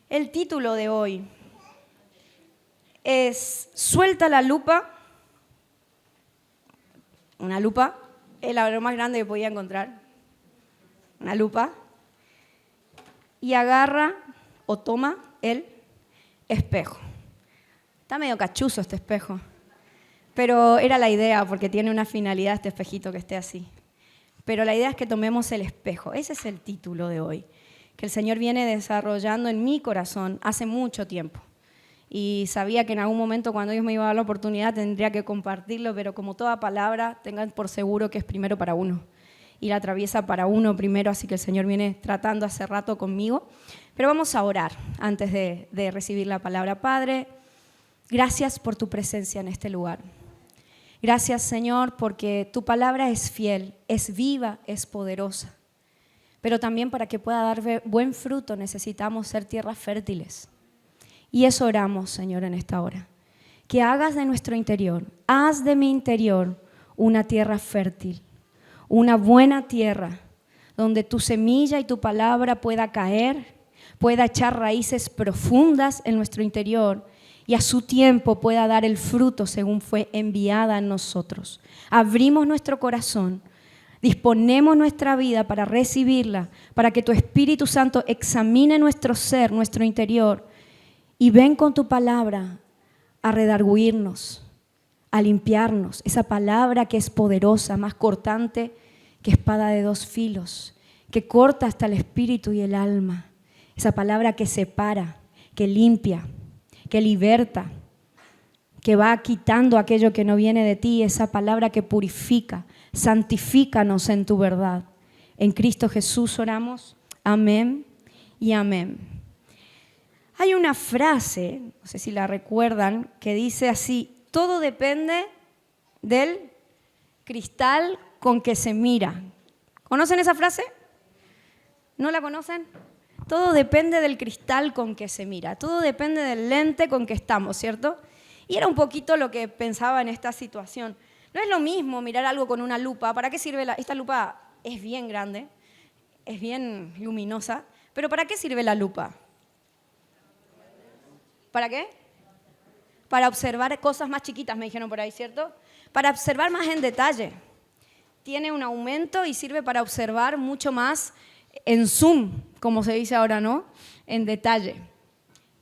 El título de hoy es Suelta la lupa. Una lupa es lo más grande que podía encontrar. Una lupa. Y agarra o toma el espejo. Está medio cachuzo este espejo, pero era la idea porque tiene una finalidad este espejito que esté así. Pero la idea es que tomemos el espejo. Ese es el título de hoy, que el Señor viene desarrollando en mi corazón hace mucho tiempo. Y sabía que en algún momento cuando Dios me iba a dar la oportunidad tendría que compartirlo, pero como toda palabra, tengan por seguro que es primero para uno. Y la atraviesa para uno primero, así que el Señor viene tratando hace rato conmigo. Pero vamos a orar antes de recibir la palabra. Padre, gracias por tu presencia en este lugar. Gracias, Señor, porque tu palabra es fiel, es viva, es poderosa. Pero también para que pueda dar buen fruto necesitamos ser tierras fértiles. Y eso oramos, Señor, en esta hora. Que hagas de nuestro interior, haz de mi interior una tierra fértil, una buena tierra donde tu semilla y tu palabra pueda caer, pueda echar raíces profundas en nuestro interior y a su tiempo pueda dar el fruto según fue enviada a nosotros. Abrimos nuestro corazón, disponemos nuestra vida para recibirla, para que tu Espíritu Santo examine nuestro ser, nuestro interior, y ven con tu palabra a redarguirnos, a limpiarnos. Esa palabra que es poderosa, más cortante que espada de dos filos, que corta hasta el espíritu y el alma. Esa palabra que separa, que limpia, que liberta, que va quitando aquello que no viene de ti, esa palabra que purifica, santifícanos en tu verdad. En Cristo Jesús oramos, amén y amén. Hay una frase, no sé si la recuerdan, que dice así: todo depende del cristal con que se mira. ¿Conocen esa frase? ¿No la conocen? Todo depende del cristal con que se mira, todo depende del lente con que estamos, ¿cierto? Y era un poquito lo que pensaba en esta situación. No es lo mismo mirar algo con una lupa. ¿Para qué sirve esta lupa? Es bien grande, es bien luminosa, pero ¿para qué sirve la lupa? ¿Para qué? Para observar cosas más chiquitas, me dijeron por ahí, ¿cierto? Para observar más en detalle. Tiene un aumento y sirve para observar mucho más en zoom, como se dice ahora, ¿no? En detalle.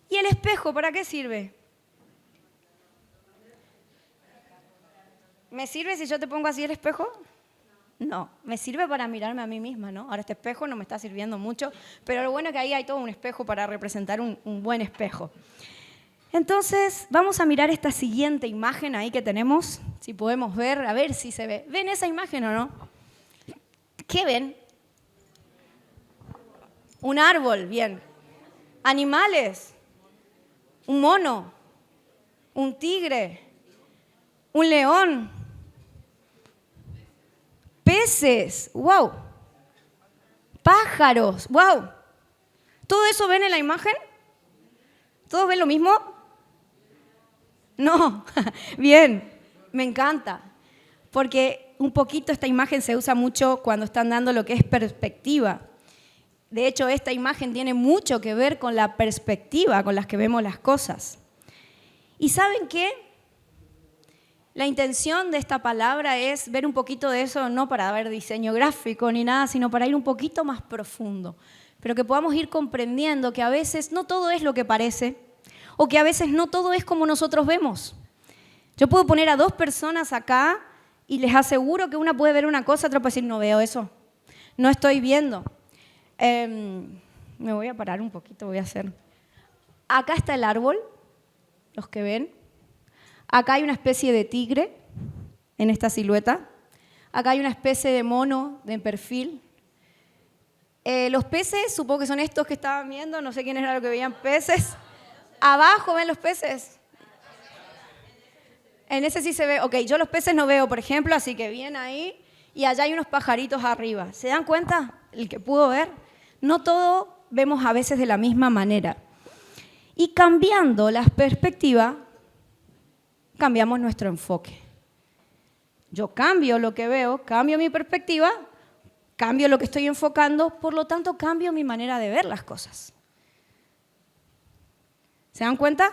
¿Y el espejo para qué sirve? ¿Me sirve si yo te pongo así el espejo? No, me sirve para mirarme a mí misma, ¿no? Ahora este espejo no me está sirviendo mucho, pero lo bueno es que ahí hay todo un espejo para representar un buen espejo. Entonces, vamos a mirar esta siguiente imagen ahí que tenemos, si podemos ver, a ver si se ve. ¿Ven esa imagen o no? ¿Qué ven? Un árbol, bien. Animales, un mono, un tigre, un león, peces, wow, pájaros, wow. ¿Todo eso ven en la imagen? ¿Todos ven lo mismo? No, bien, me encanta, porque un poquito esta imagen se usa mucho cuando están dando lo que es perspectiva. De hecho, esta imagen tiene mucho que ver con la perspectiva con la que vemos las cosas. ¿Y saben qué? La intención de esta palabra es ver un poquito de eso, no para ver diseño gráfico ni nada, sino para ir un poquito más profundo, pero que podamos ir comprendiendo que a veces no todo es lo que parece, o que a veces no todo es como nosotros vemos. Yo puedo poner a dos personas acá y les aseguro que una puede ver una cosa, otra puede decir, no veo eso, no estoy viendo. Me voy a parar un poquito, voy a hacer. Acá está el árbol, los que ven. Acá hay una especie de tigre en esta silueta. Acá hay una especie de mono de perfil. Los peces, supongo que son estos que estaban viendo, no sé quiénes eran los que veían peces. Abajo ven los peces. En ese sí se ve. Ok, yo los peces no veo, por ejemplo, así que bien ahí. Y allá hay unos pajaritos arriba. ¿Se dan cuenta? El que pudo ver. No todo vemos a veces de la misma manera. Y cambiando la perspectiva, cambiamos nuestro enfoque. Yo cambio lo que veo, cambio mi perspectiva, cambio lo que estoy enfocando, por lo tanto cambio mi manera de ver las cosas. ¿Se dan cuenta?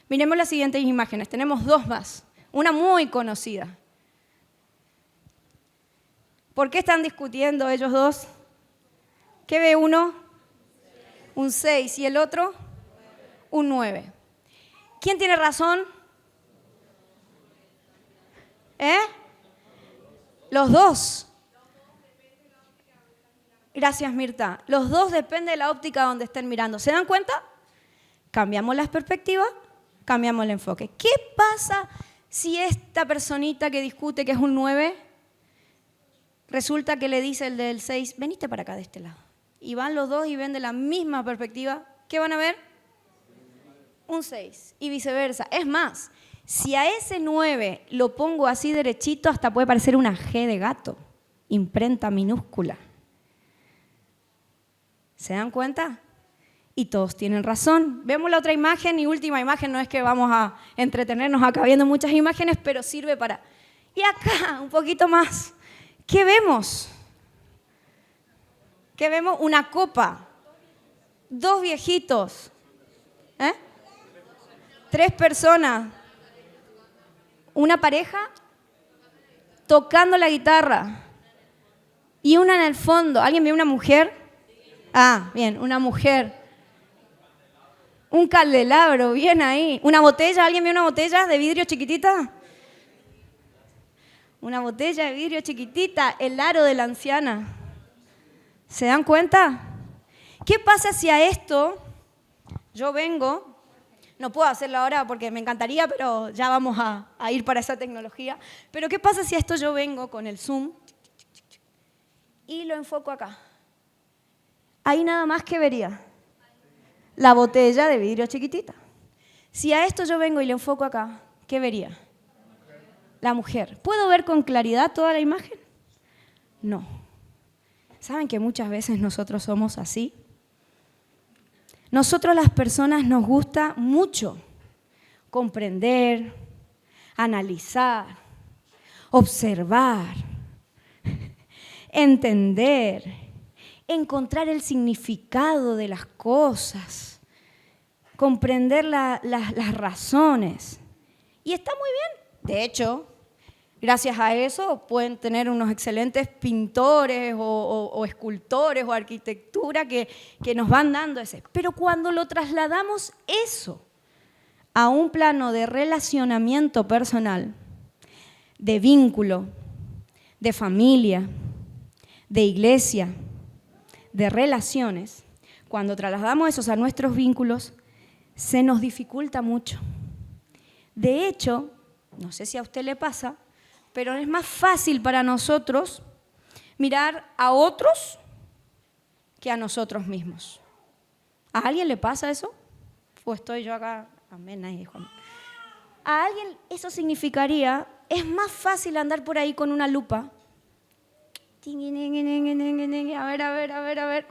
Miremos las siguientes imágenes. Tenemos dos más. Una muy conocida. ¿Por qué están discutiendo ellos dos? ¿Qué ve uno? Un 6 y el otro un 9. ¿Quién tiene razón? Los dos. Gracias, Mirta. Los dos depende de la óptica donde estén mirando. ¿Se dan cuenta? Cambiamos las perspectivas, cambiamos el enfoque. ¿Qué pasa si esta personita que discute que es un 9, resulta que le dice el del 6, venite para acá de este lado? Y van los dos y ven de la misma perspectiva. ¿Qué van a ver? Un 6 y viceversa. Es más, si a ese 9 lo pongo así derechito, hasta puede parecer una G de gato, imprenta minúscula. ¿Se dan cuenta? Y todos tienen razón. Vemos la otra imagen y última imagen, no es que vamos a entretenernos acá viendo muchas imágenes, pero sirve para... Y acá, un poquito más. ¿Qué vemos? ¿Qué vemos? Una copa. Dos viejitos. 3 personas. Una pareja tocando la guitarra. Y una en el fondo. ¿Alguien ve una mujer? Ah, bien, una mujer. Un candelabro, bien ahí. ¿Una botella? ¿Alguien ve una botella de vidrio chiquitita? Una botella de vidrio chiquitita, el aro de la anciana. ¿Se dan cuenta? ¿Qué pasa si a esto yo vengo? No puedo hacerlo ahora porque me encantaría, pero ya vamos a ir para esa tecnología. Pero ¿qué pasa si a esto yo vengo con el zoom y lo enfoco acá? Ahí nada más que vería la botella de vidrio chiquitita. Si a esto yo vengo y lo enfoco acá, ¿qué vería? La mujer. ¿Puedo ver con claridad toda la imagen? No. ¿Saben que muchas veces nosotros somos así? Nosotros las personas nos gusta mucho comprender, analizar, observar, entender, encontrar el significado de las cosas, comprender las razones. Y está muy bien. De hecho, gracias a eso pueden tener unos excelentes pintores o escultores o arquitectura que nos van dando ese. Pero cuando lo trasladamos eso a un plano de relacionamiento personal, de vínculo, de familia, de iglesia, de relaciones, cuando trasladamos esos a nuestros vínculos, se nos dificulta mucho. De hecho, no sé si a usted le pasa, pero es más fácil para nosotros mirar a otros que a nosotros mismos. ¿A alguien le pasa eso? ¿O estoy yo acá? Amén, ahí, Juan. A alguien eso significaría, es más fácil andar por ahí con una lupa. A ver.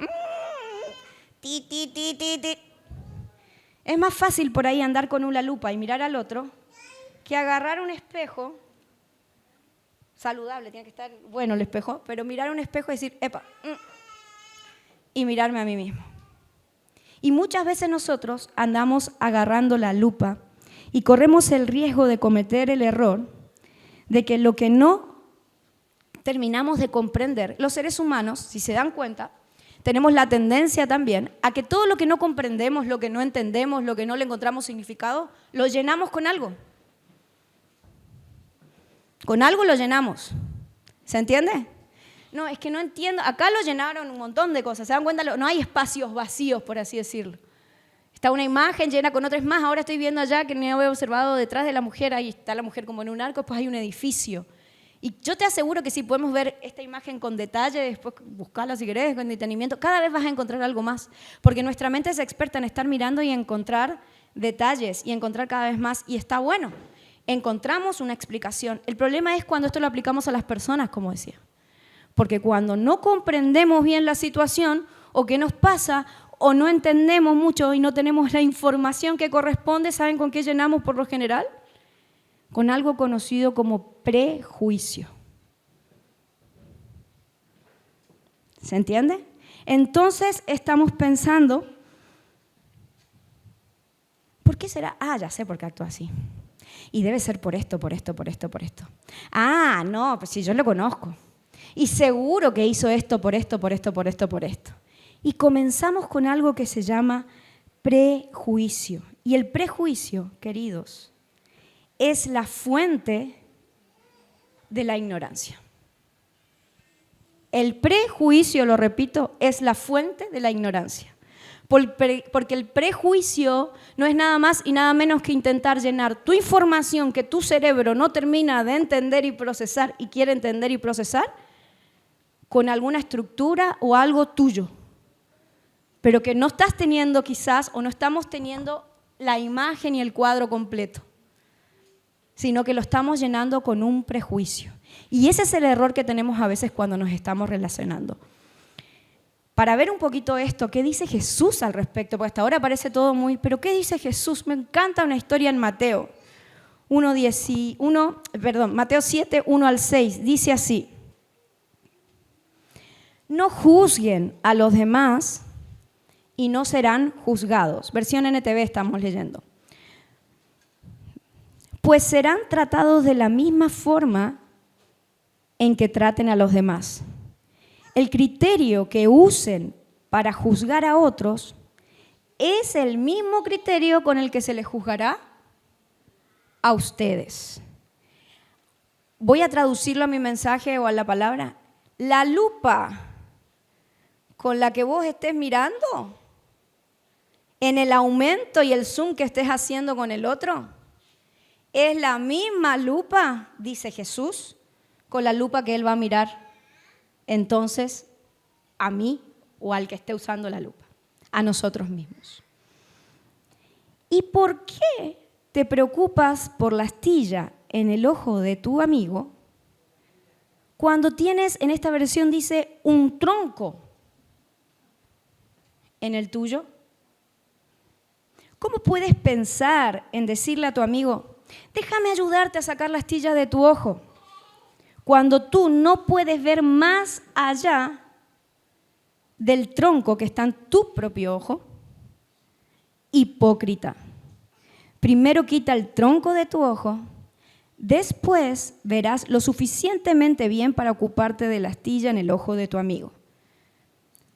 Es más fácil por ahí andar con una lupa y mirar al otro que agarrar un espejo, saludable, tiene que estar bueno el espejo, pero mirar un espejo y decir, epa, y mirarme a mí mismo. Y muchas veces nosotros andamos agarrando la lupa y corremos el riesgo de cometer el error de que lo que no terminamos de comprender, los seres humanos, si se dan cuenta, tenemos la tendencia también a que todo lo que no comprendemos, lo que no entendemos, lo que no le encontramos significado, lo llenamos con algo. Con algo lo llenamos. ¿Se entiende? No, es que no entiendo. Acá lo llenaron un montón de cosas. ¿Se dan cuenta? No hay espacios vacíos, por así decirlo. Está una imagen llena con otras más. Ahora estoy viendo allá que no había observado detrás de la mujer. Ahí está la mujer como en un arco, pues hay un edificio. Y yo te aseguro que si podemos ver esta imagen con detalle, después buscarla si querés, con detenimiento, cada vez vas a encontrar algo más. Porque nuestra mente es experta en estar mirando y encontrar detalles y encontrar cada vez más. Y está bueno. Encontramos una explicación. El problema es cuando esto lo aplicamos a las personas, como decía. Porque cuando no comprendemos bien la situación, o qué nos pasa, o no entendemos mucho y no tenemos la información que corresponde, ¿saben con qué llenamos por lo general? Con algo conocido como prejuicio. ¿Se entiende? Entonces estamos pensando, ¿por qué será? Ah, ya sé por qué actúa así. Y debe ser por esto, por esto, por esto, por esto. Ah, no, pues si yo lo conozco. Y seguro que hizo esto, por esto, por esto, por esto, por esto. Y comenzamos con algo que se llama prejuicio. Y el prejuicio, queridos, es la fuente de la ignorancia. El prejuicio, lo repito, es la fuente de la ignorancia. Porque el prejuicio no es nada más y nada menos que intentar llenar tu información que tu cerebro no termina de entender y procesar y quiere entender y procesar con alguna estructura o algo tuyo, pero que no estás teniendo quizás o no estamos teniendo la imagen y el cuadro completo, sino que lo estamos llenando con un prejuicio. Y ese es el error que tenemos a veces cuando nos estamos relacionando. Para ver un poquito esto, ¿qué dice Jesús al respecto? Porque hasta ahora parece todo muy... ¿Pero qué dice Jesús? Me encanta una historia en Mateo. Mateo 7, 1 al 6. Dice así. No juzguen a los demás y no serán juzgados. Versión NTV estamos leyendo. Pues serán tratados de la misma forma en que traten a los demás. El criterio que usen para juzgar a otros es el mismo criterio con el que se les juzgará a ustedes. Voy a traducirlo a mi mensaje o a la palabra. La lupa con la que vos estés mirando, en el aumento y el zoom que estés haciendo con el otro, es la misma lupa, dice Jesús, con la lupa que Él va a mirar entonces a mí o al que esté usando la lupa, a nosotros mismos. ¿Y por qué te preocupas por la astilla en el ojo de tu amigo cuando tienes, en esta versión dice, un tronco en el tuyo? ¿Cómo puedes pensar en decirle a tu amigo, déjame ayudarte a sacar la astilla de tu ojo, cuando tú no puedes ver más allá del tronco que está en tu propio ojo? Hipócrita. Primero quita el tronco de tu ojo, después verás lo suficientemente bien para ocuparte de la astilla en el ojo de tu amigo.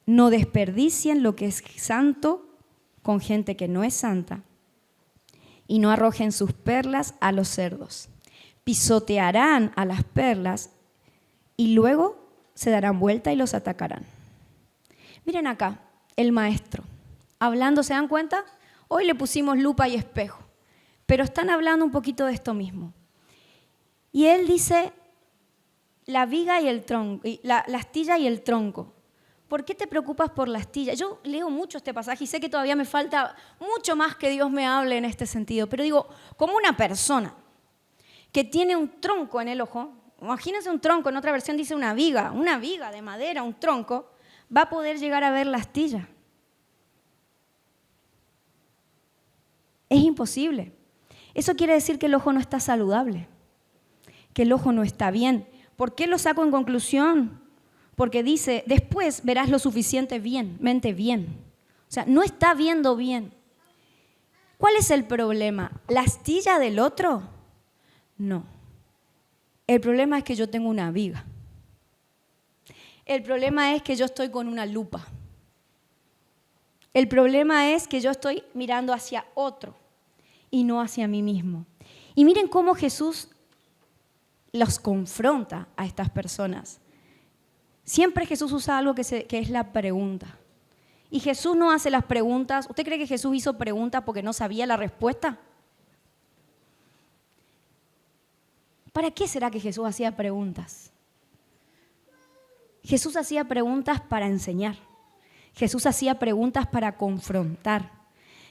No desperdicien lo que es santo con gente que no es santa y no arrojen sus perlas a los cerdos. Pisotearán a las perlas y luego se darán vuelta y los atacarán. Miren acá, el maestro, hablando, ¿se dan cuenta? Hoy le pusimos lupa y espejo, pero están hablando un poquito de esto mismo. Y él dice, la viga y el tronco, la astilla y el tronco. ¿Por qué te preocupas por la astilla? Yo leo mucho este pasaje y sé que todavía me falta mucho más que Dios me hable en este sentido, pero digo, como una persona que tiene un tronco en el ojo, imagínense un tronco, en otra versión dice una viga de madera, un tronco, va a poder llegar a ver la astilla. Es imposible. Eso quiere decir que el ojo no está saludable, que el ojo no está bien. ¿Por qué lo saco en conclusión? Porque dice, después verás lo suficientemente bien. O sea, no está viendo bien. ¿Cuál es el problema? ¿La astilla del otro? No. El problema es que yo tengo una viga. El problema es que yo estoy con una lupa. El problema es que yo estoy mirando hacia otro y no hacia mí mismo. Y miren cómo Jesús los confronta a estas personas. Siempre Jesús usa algo que es la pregunta. Y Jesús no hace las preguntas. ¿Usted cree que Jesús hizo preguntas porque no sabía la respuesta? ¿Para qué será que Jesús hacía preguntas? Jesús hacía preguntas para enseñar. Jesús hacía preguntas para confrontar.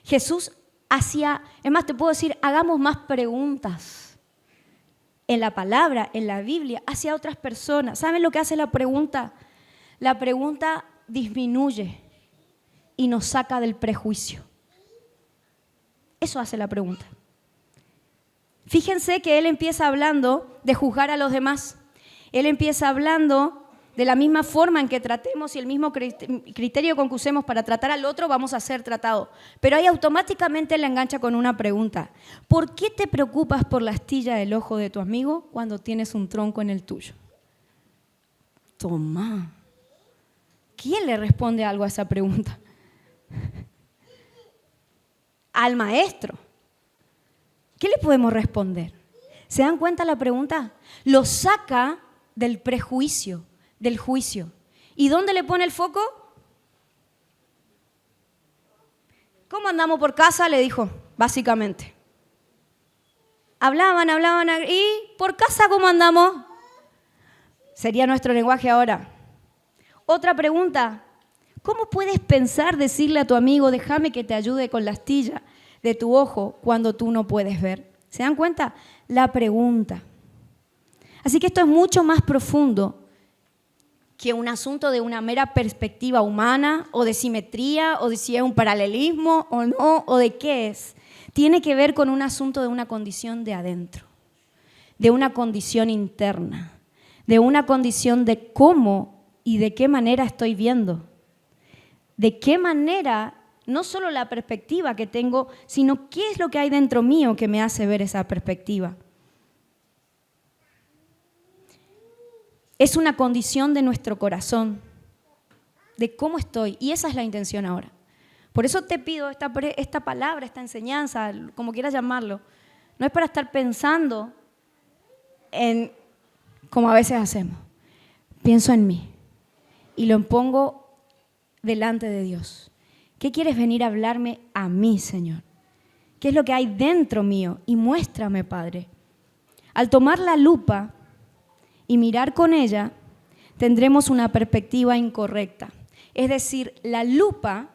Jesús hacía, es más, te puedo decir, hagamos más preguntas en la palabra, en la Biblia, hacia otras personas. ¿Saben lo que hace la pregunta? La pregunta disminuye y nos saca del prejuicio. Eso hace la pregunta. Fíjense que él empieza hablando de juzgar a los demás. Él empieza hablando De la misma forma en que tratemos y el mismo criterio con que usemos para tratar al otro, vamos a ser tratados. Pero ahí automáticamente le engancha con una pregunta. ¿Por qué te preocupas por la astilla del ojo de tu amigo cuando tienes un tronco en el tuyo? Toma. ¿Quién le responde algo a esa pregunta? Al maestro. ¿Qué le podemos responder? ¿Se dan cuenta la pregunta? Lo saca del prejuicio, del juicio. ¿Y dónde le pone el foco? ¿Cómo andamos por casa? Le dijo, básicamente. Hablaban, ¿y por casa cómo andamos? Sería nuestro lenguaje ahora. Otra pregunta, ¿cómo puedes pensar decirle a tu amigo, déjame que te ayude con la astilla de tu ojo cuando tú no puedes ver? ¿Se dan cuenta? La pregunta. Así que esto es mucho más profundo que un asunto de una mera perspectiva humana o de simetría o de si es un paralelismo o no o de qué es. Tiene que ver con un asunto de una condición de adentro, de una condición interna, de una condición de cómo y de qué manera estoy viendo, de qué manera, no solo la perspectiva que tengo, sino qué es lo que hay dentro mío que me hace ver esa perspectiva. Es una condición de nuestro corazón, de cómo estoy, y esa es la intención ahora. Por eso te pido esta palabra, esta enseñanza, como quieras llamarlo, no es para estar pensando en como a veces hacemos. Pienso en mí y lo pongo delante de Dios. ¿Qué quieres venir a hablarme a mí, Señor? ¿Qué es lo que hay dentro mío? Y muéstrame, Padre. Al tomar la lupa y mirar con ella, tendremos una perspectiva incorrecta. Es decir, la lupa,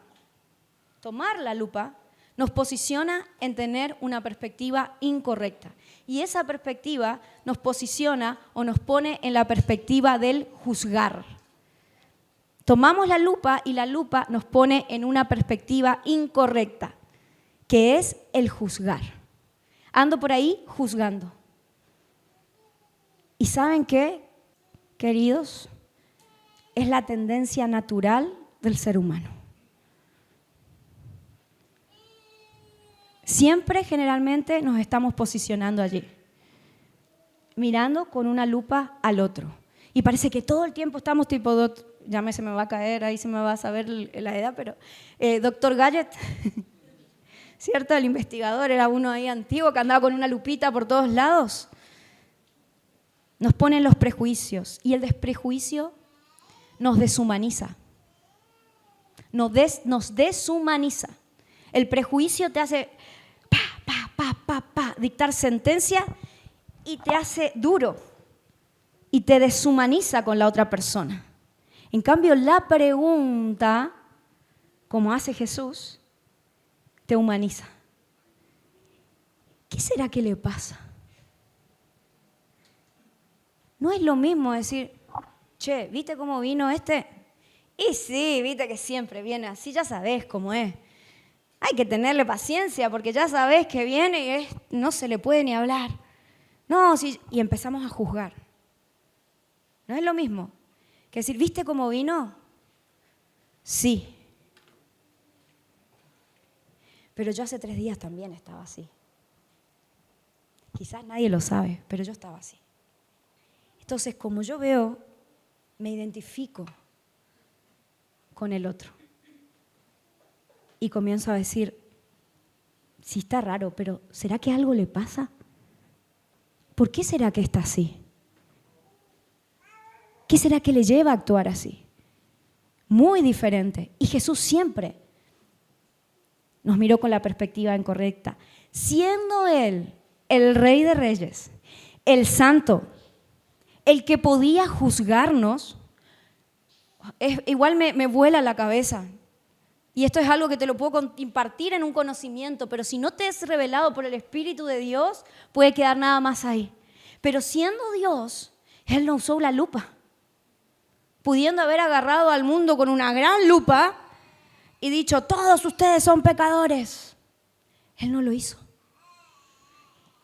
tomar la lupa, nos posiciona en tener una perspectiva incorrecta. Y esa perspectiva nos posiciona o nos pone en la perspectiva del juzgar. Tomamos la lupa y la lupa nos pone en una perspectiva incorrecta, que es el juzgar. Ando por ahí juzgando. ¿Y saben qué, queridos? Es la tendencia natural del ser humano. Siempre, generalmente, nos estamos posicionando allí, mirando con una lupa al otro. Y parece que todo el tiempo estamos tipo, ya se me va a caer, ahí se me va a saber la edad, pero Dr. Gadget, ¿cierto? El investigador era uno ahí antiguo que andaba con una lupita por todos lados. Nos ponen los prejuicios y el desprejuicio nos deshumaniza. Nos deshumaniza. El prejuicio te hace dictar sentencia y te hace duro y te deshumaniza con la otra persona. En cambio, la pregunta, como hace Jesús, te humaniza. ¿Qué será que le pasa? No es lo mismo decir, che, ¿viste cómo vino este? Y sí, viste que siempre viene así, ya sabés cómo es. Hay que tenerle paciencia porque ya sabés que viene y no se le puede ni hablar. No, sí, y empezamos a juzgar. No es lo mismo que decir, ¿viste cómo vino? Sí. Pero yo hace 3 días también estaba así. Quizás nadie lo sabe, pero yo estaba así. Entonces, como yo veo, me identifico con el otro. Y comienzo a decir, sí está raro, pero ¿será que algo le pasa? ¿Por qué será que está así? ¿Qué será que le lleva a actuar así? Muy diferente. Y Jesús siempre nos miró con la perspectiva incorrecta. Siendo Él el Rey de Reyes, el Santo, el que podía juzgarnos, igual me vuela la cabeza. Y esto es algo que te lo puedo impartir en un conocimiento, pero si no te es revelado por el Espíritu de Dios, puede quedar nada más ahí. Pero siendo Dios, Él no usó la lupa, pudiendo haber agarrado al mundo con una gran lupa y dicho, todos ustedes son pecadores. Él no lo hizo.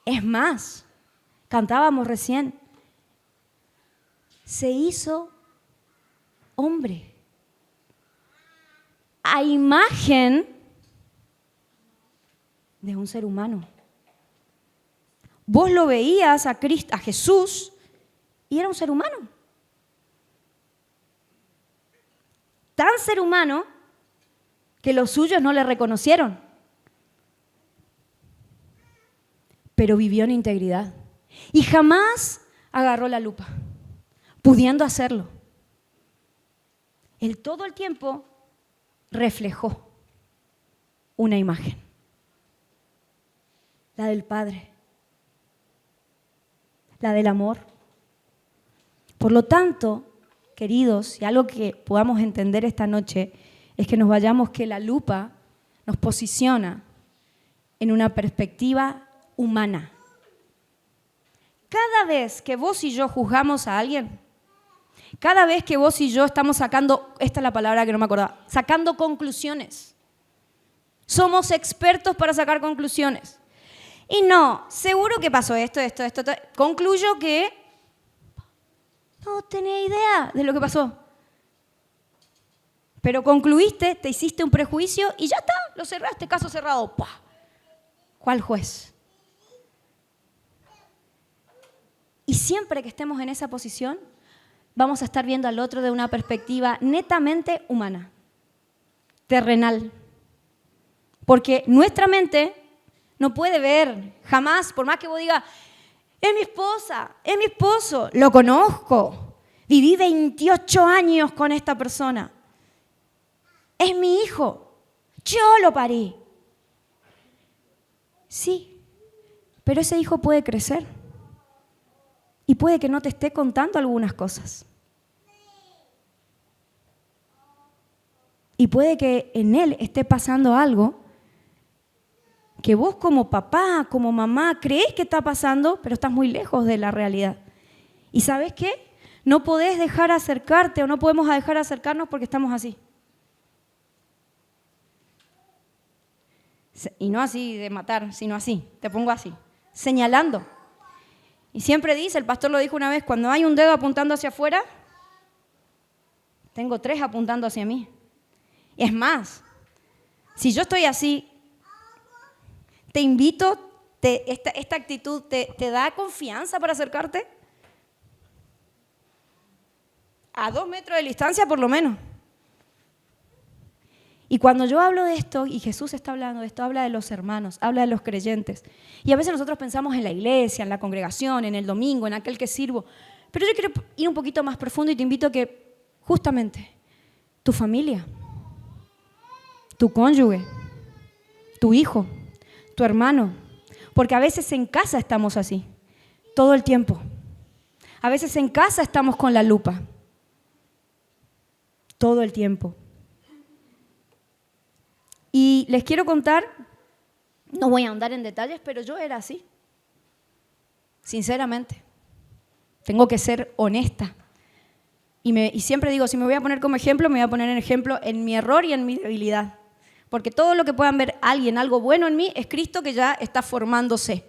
Es más, cantábamos recién, se hizo hombre, a imagen de un ser humano. Vos lo veías a Cristo, a Jesús, y era un ser humano. Tan ser humano que los suyos no le reconocieron. Pero vivió en integridad. Y jamás agarró la lupa, pudiendo hacerlo. Él todo el tiempo reflejó una imagen, la del Padre, la del amor. Por lo tanto, queridos, y algo que podamos entender esta noche es que nos vayamos, que la lupa nos posiciona en una perspectiva humana. Cada vez que vos y yo juzgamos a alguien, cada vez que vos y yo estamos sacando, esta es la palabra que no me acordaba, sacando conclusiones. Somos expertos para sacar conclusiones. Y no, seguro que pasó esto. Concluyo que no tenía idea de lo que pasó. Pero concluiste, te hiciste un prejuicio y ya está, lo cerraste, caso cerrado. ¡Pah! ¿Cuál juez? Y siempre que estemos en esa posición, vamos a estar viendo al otro de una perspectiva netamente humana, terrenal. Porque nuestra mente no puede ver jamás, por más que vos digas, es mi esposa, es mi esposo, lo conozco, viví 28 años con esta persona, es mi hijo, yo lo parí. Sí, pero ese hijo puede crecer y puede que no te esté contando algunas cosas. Y puede que en él esté pasando algo que vos como papá, como mamá, creés que está pasando, pero estás muy lejos de la realidad. ¿Y sabes qué? No podés dejar acercarte o no podemos dejar acercarnos porque estamos así. Y no así de matar, sino así, te pongo así, señalando. Y siempre dice, el pastor lo dijo una vez, cuando hay un dedo apuntando hacia afuera, tengo 3 apuntando hacia mí. Y es más, si yo estoy así, te invito, esta actitud te da confianza para acercarte. A 2 metros de distancia por lo menos. Y cuando yo hablo de esto, y Jesús está hablando de esto, habla de los hermanos, habla de los creyentes. Y a veces nosotros pensamos en la iglesia, en la congregación, en el domingo, en aquel que sirvo. Pero yo quiero ir un poquito más profundo y te invito a que justamente tu familia, tu cónyuge, tu hijo, tu hermano, porque a veces en casa estamos así, todo el tiempo. A veces en casa estamos con la lupa, todo el tiempo. Y les quiero contar, no voy a ahondar en detalles, pero yo era así, sinceramente. Tengo que ser honesta. Y siempre digo, si me voy a poner como ejemplo, me voy a poner en ejemplo en mi error y en mi debilidad. Porque todo lo que puedan ver alguien, algo bueno en mí, es Cristo que ya está formándose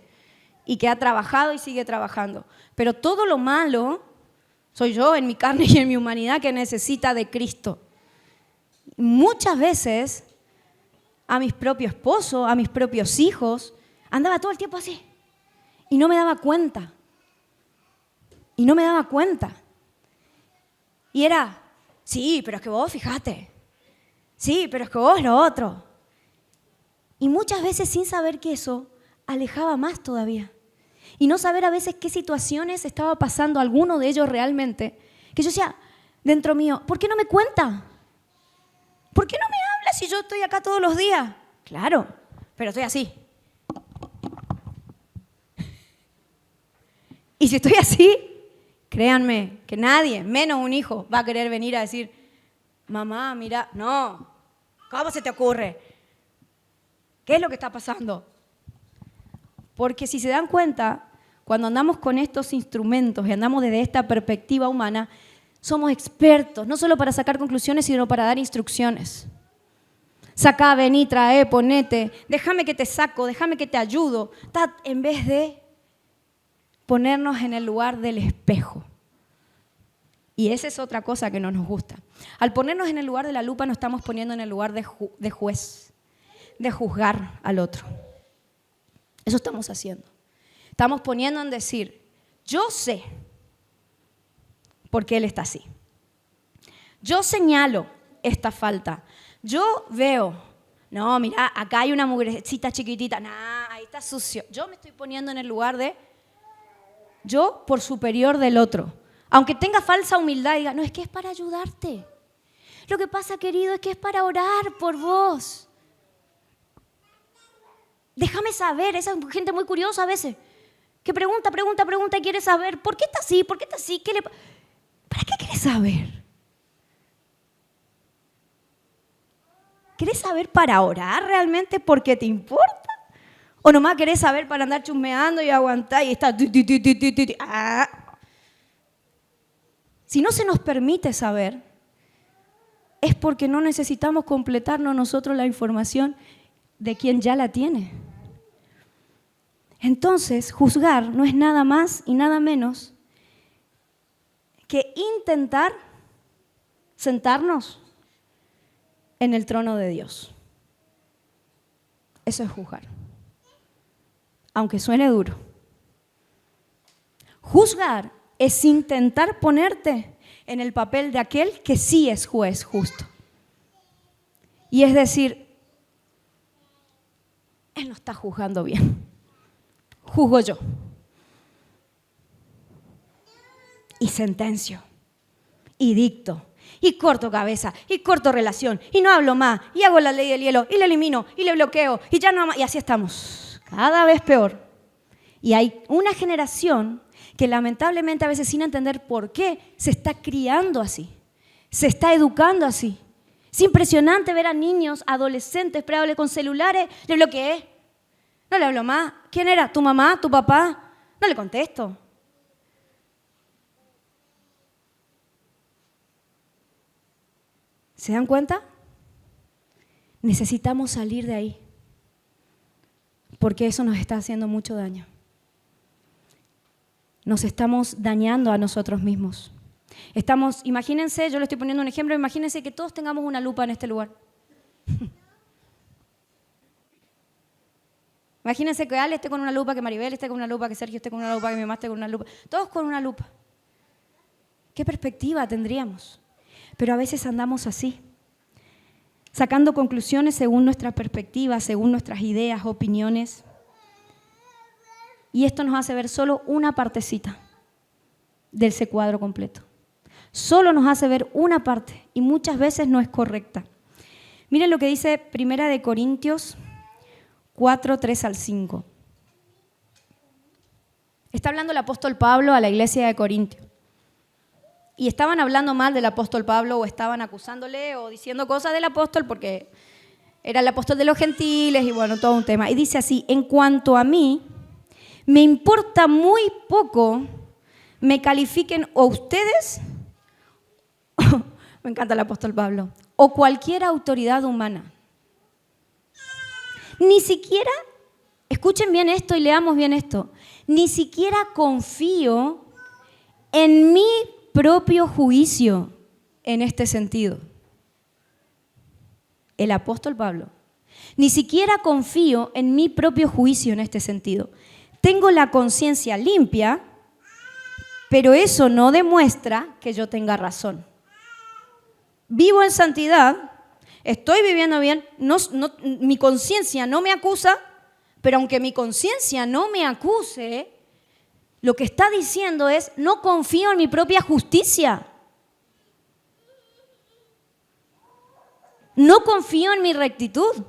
y que ha trabajado y sigue trabajando. Pero todo lo malo soy yo en mi carne y en mi humanidad que necesita de Cristo. Muchas veces a mi propio esposo, a mis propios hijos, andaba todo el tiempo así y no me daba cuenta. Y era, sí, pero es que vos fíjate. Sí, pero es que vos lo otro. Y muchas veces sin saber que eso alejaba más todavía. Y no saber a veces qué situaciones estaba pasando alguno de ellos realmente. Que yo decía, dentro mío, ¿por qué no me cuenta? ¿Por qué no me habla si yo estoy acá todos los días? Claro, pero estoy así. Y si estoy así, créanme que nadie, menos un hijo, va a querer venir a decir, mamá, mira, no, ¿cómo se te ocurre? ¿Qué es lo que está pasando? Porque si se dan cuenta, cuando andamos con estos instrumentos y andamos desde esta perspectiva humana, somos expertos, no solo para sacar conclusiones, sino para dar instrucciones. Sacá, vení, trae, ponete, déjame que te saco, déjame que te ayudo, en vez de ponernos en el lugar del espejo Y esa es otra cosa que no nos gusta. Al ponernos en el lugar de la lupa, nos estamos poniendo en el lugar de juez, de juzgar al otro. Eso estamos haciendo. Estamos poniendo en decir, yo sé por qué él está así. Yo señalo esta falta. Yo veo, no, mira, acá hay una mugrecita chiquitita, nah, ahí está sucio. Yo me estoy poniendo en el lugar de yo por superior del otro. Aunque tenga falsa humildad, diga, no, es que es para ayudarte. Lo que pasa, querido, es que es para orar por vos. Déjame saber, esa gente muy curiosa a veces, que pregunta y quiere saber, ¿por qué está así? ¿Por qué está así? ¿Para qué quieres saber? ¿Querés saber para orar realmente porque te importa? ¿O nomás querés saber para andar chusmeando y aguantar y estar... Si no se nos permite saber, es porque no necesitamos completarnos nosotros la información de quien ya la tiene. Entonces, juzgar no es nada más y nada menos que intentar sentarnos en el trono de Dios. Eso es juzgar. Aunque suene duro. Juzgar es intentar ponerte en el papel de aquel que sí es juez justo. Y es decir, él no está juzgando bien. Juzgo yo. Y sentencio. Y dicto. Y corto cabeza. Y corto relación. Y no hablo más. Y hago la ley del hielo. Y la elimino. Y le bloqueo. Y ya no más. Y así estamos. Cada vez peor. Y hay una generación que lamentablemente a veces sin entender por qué se está criando así, se está educando así. Es impresionante ver a niños, adolescentes, preadolescentes con celulares, le bloqueé, no le hablo más. ¿Quién era? ¿Tu mamá? ¿Tu papá? No le contesto. ¿Se dan cuenta? Necesitamos salir de ahí, porque eso nos está haciendo mucho daño. Nos estamos dañando a nosotros mismos. Imagínense, yo le estoy poniendo un ejemplo, imagínense que todos tengamos una lupa en este lugar. Imagínense que Ale esté con una lupa, que Maribel esté con una lupa, que Sergio esté con una lupa, que mi mamá esté con una lupa. Todos con una lupa. ¿Qué perspectiva tendríamos? Pero a veces andamos así, sacando conclusiones según nuestra perspectiva, según nuestras ideas, opiniones. Y esto nos hace ver solo una partecita de ese cuadro completo. Solo nos hace ver una parte y muchas veces no es correcta. Miren lo que dice 1 Corintios 4, 3 al 5. Está hablando el apóstol Pablo a la iglesia de Corintio. Y estaban hablando mal del apóstol Pablo o estaban acusándole o diciendo cosas del apóstol porque era el apóstol de los gentiles y bueno, todo un tema. Y dice así, en cuanto a mí, me importa muy poco me califiquen o ustedes, me encanta el apóstol Pablo, o cualquier autoridad humana. Ni siquiera, escuchen bien esto y leamos bien esto, ni siquiera confío en mi propio juicio en este sentido. El apóstol Pablo, ni siquiera confío en mi propio juicio en este sentido. Tengo la conciencia limpia, pero eso no demuestra que yo tenga razón. Vivo en santidad, estoy viviendo bien, mi conciencia no me acusa, pero aunque mi conciencia no me acuse, lo que está diciendo es, no confío en mi propia justicia. No confío en mi rectitud.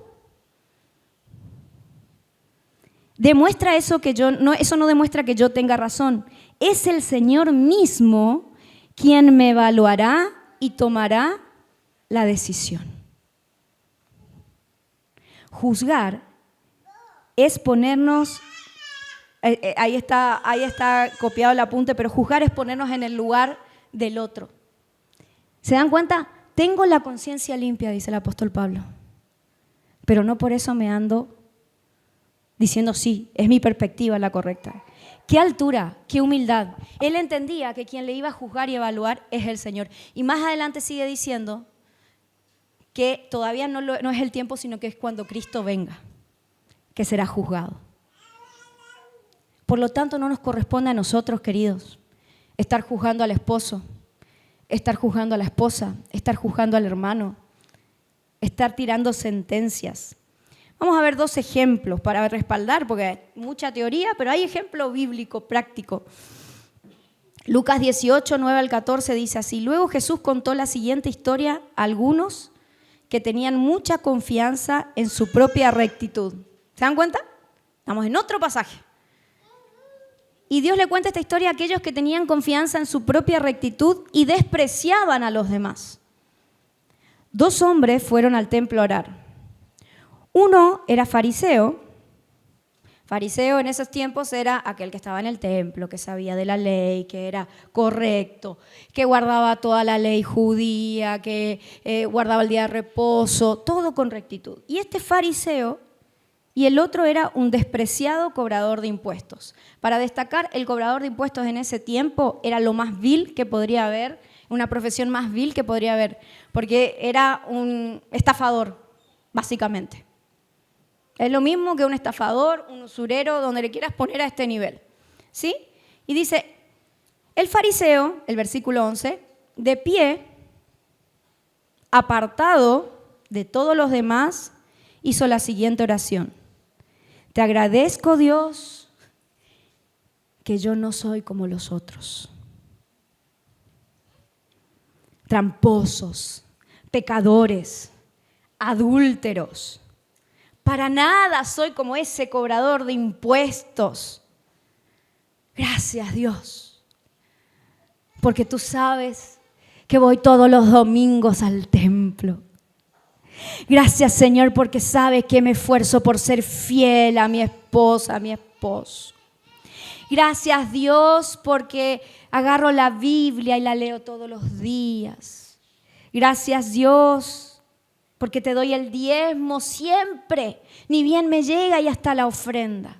Demuestra eso que eso no demuestra que yo tenga razón. Es el Señor mismo quien me evaluará y tomará la decisión. Juzgar es ponernos, ahí está copiado el apunte, pero juzgar es ponernos en el lugar del otro. ¿Se dan cuenta? Tengo la conciencia limpia, dice el apóstol Pablo, pero no por eso me ando diciendo sí, es mi perspectiva la correcta. Qué altura, qué humildad. Él entendía que quien le iba a juzgar y evaluar es el Señor. Y más adelante sigue diciendo que todavía no es el tiempo, sino que es cuando Cristo venga, que será juzgado. Por lo tanto, no nos corresponde a nosotros, queridos, estar juzgando al esposo, estar juzgando a la esposa, estar juzgando al hermano, estar tirando sentencias. Vamos a ver 2 ejemplos para respaldar, porque hay mucha teoría, pero hay ejemplo bíblico, práctico. Lucas 18, 9 al 14 dice así: luego Jesús contó la siguiente historia a algunos que tenían mucha confianza en su propia rectitud. ¿Se dan cuenta? Estamos en otro pasaje. Y Dios le cuenta esta historia a aquellos que tenían confianza en su propia rectitud y despreciaban a los demás. 2 hombres fueron al templo a orar. Uno era fariseo. Fariseo en esos tiempos era aquel que estaba en el templo, que sabía de la ley, que era correcto, que guardaba toda la ley judía, que guardaba el día de reposo, todo con rectitud. Y este fariseo y el otro era un despreciado cobrador de impuestos. Para destacar, el cobrador de impuestos en ese tiempo era lo más vil que podría haber, una profesión más vil que podría haber, porque era un estafador, básicamente. Es lo mismo que un estafador, un usurero, donde le quieras poner a este nivel. ¿Sí? Y dice, el fariseo, el versículo 11, de pie, apartado de todos los demás, hizo la siguiente oración: te agradezco, Dios, que yo no soy como los otros. Tramposos, pecadores, adúlteros. Para nada soy como ese cobrador de impuestos. Gracias, Dios, porque tú sabes que voy todos los domingos al templo. Gracias, Señor, porque sabes que me esfuerzo por ser fiel a mi esposa, a mi esposo. Gracias, Dios, porque agarro la Biblia y la leo todos los días. Gracias, Dios, porque te doy el diezmo siempre, ni bien me llega y hasta la ofrenda.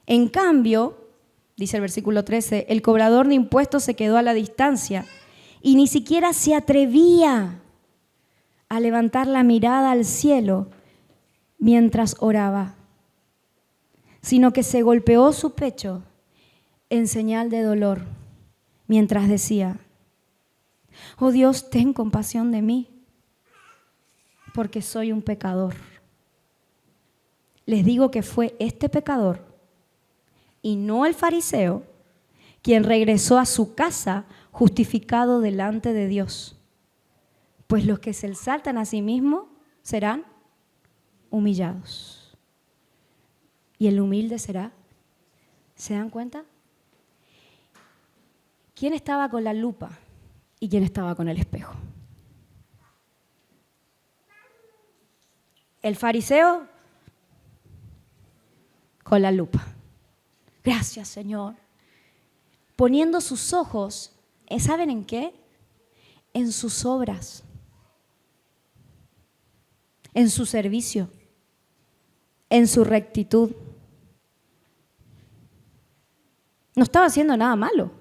En cambio, dice el versículo 13, el cobrador de impuestos se quedó a la distancia y ni siquiera se atrevía a levantar la mirada al cielo mientras oraba, sino que se golpeó su pecho en señal de dolor mientras decía: oh Dios, ten compasión de mí, porque soy un pecador. Les digo que fue este pecador y no el fariseo quien regresó a su casa justificado delante de Dios. Pues los que se exaltan a sí mismos serán humillados. Y el humilde será. ¿Se dan cuenta? ¿Quién estaba con la lupa y quién estaba con el espejo? El fariseo con la lupa. Gracias, Señor. Poniendo sus ojos, ¿saben en qué? En sus obras, en su servicio, en su rectitud. No estaba haciendo nada malo.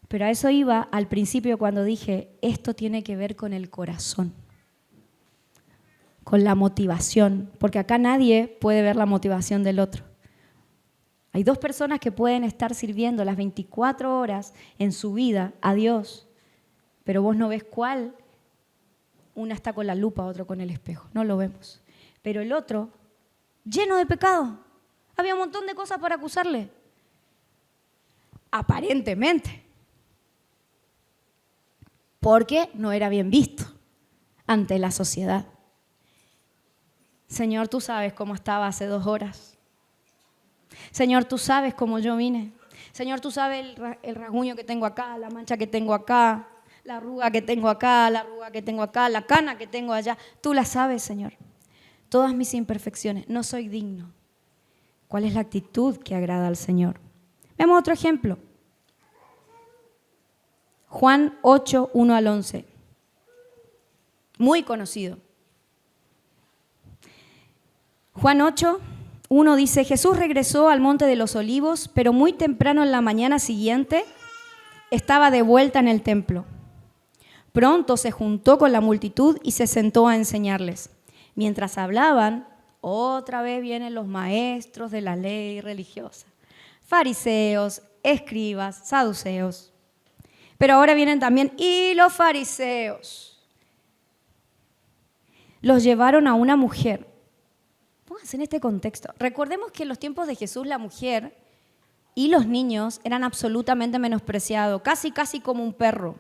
Pero a eso iba al principio cuando dije, esto tiene que ver con el corazón, con la motivación, porque acá nadie puede ver la motivación del otro. Hay 2 personas que pueden estar sirviendo las 24 horas en su vida a Dios, pero vos no ves cuál. Una está con la lupa, otro con el espejo. No lo vemos. Pero el otro, lleno de pecado. Había un montón de cosas para acusarle. Aparentemente. Porque no era bien visto ante la sociedad. Señor, tú sabes cómo estaba hace 2 horas. Señor, tú sabes cómo yo vine. Señor, tú sabes el rasguño que tengo acá, la mancha que tengo acá, la arruga que tengo acá, la arruga que tengo acá, la cana que tengo allá. Tú la sabes, Señor. Todas mis imperfecciones. No soy digno. ¿Cuál es la actitud que agrada al Señor? Vemos otro ejemplo. Juan 8, 1 al 11. Muy conocido. Juan 8, 1 dice, Jesús regresó al Monte de los Olivos, pero muy temprano en la mañana siguiente estaba de vuelta en el templo. Pronto se juntó con la multitud y se sentó a enseñarles. Mientras hablaban, otra vez vienen los maestros de la ley religiosa, fariseos, escribas, saduceos. Pero ahora vienen también, y los fariseos. Los llevaron a una mujer. Pónganse en este contexto. Recordemos que en los tiempos de Jesús la mujer y los niños eran absolutamente menospreciados, casi como un perro.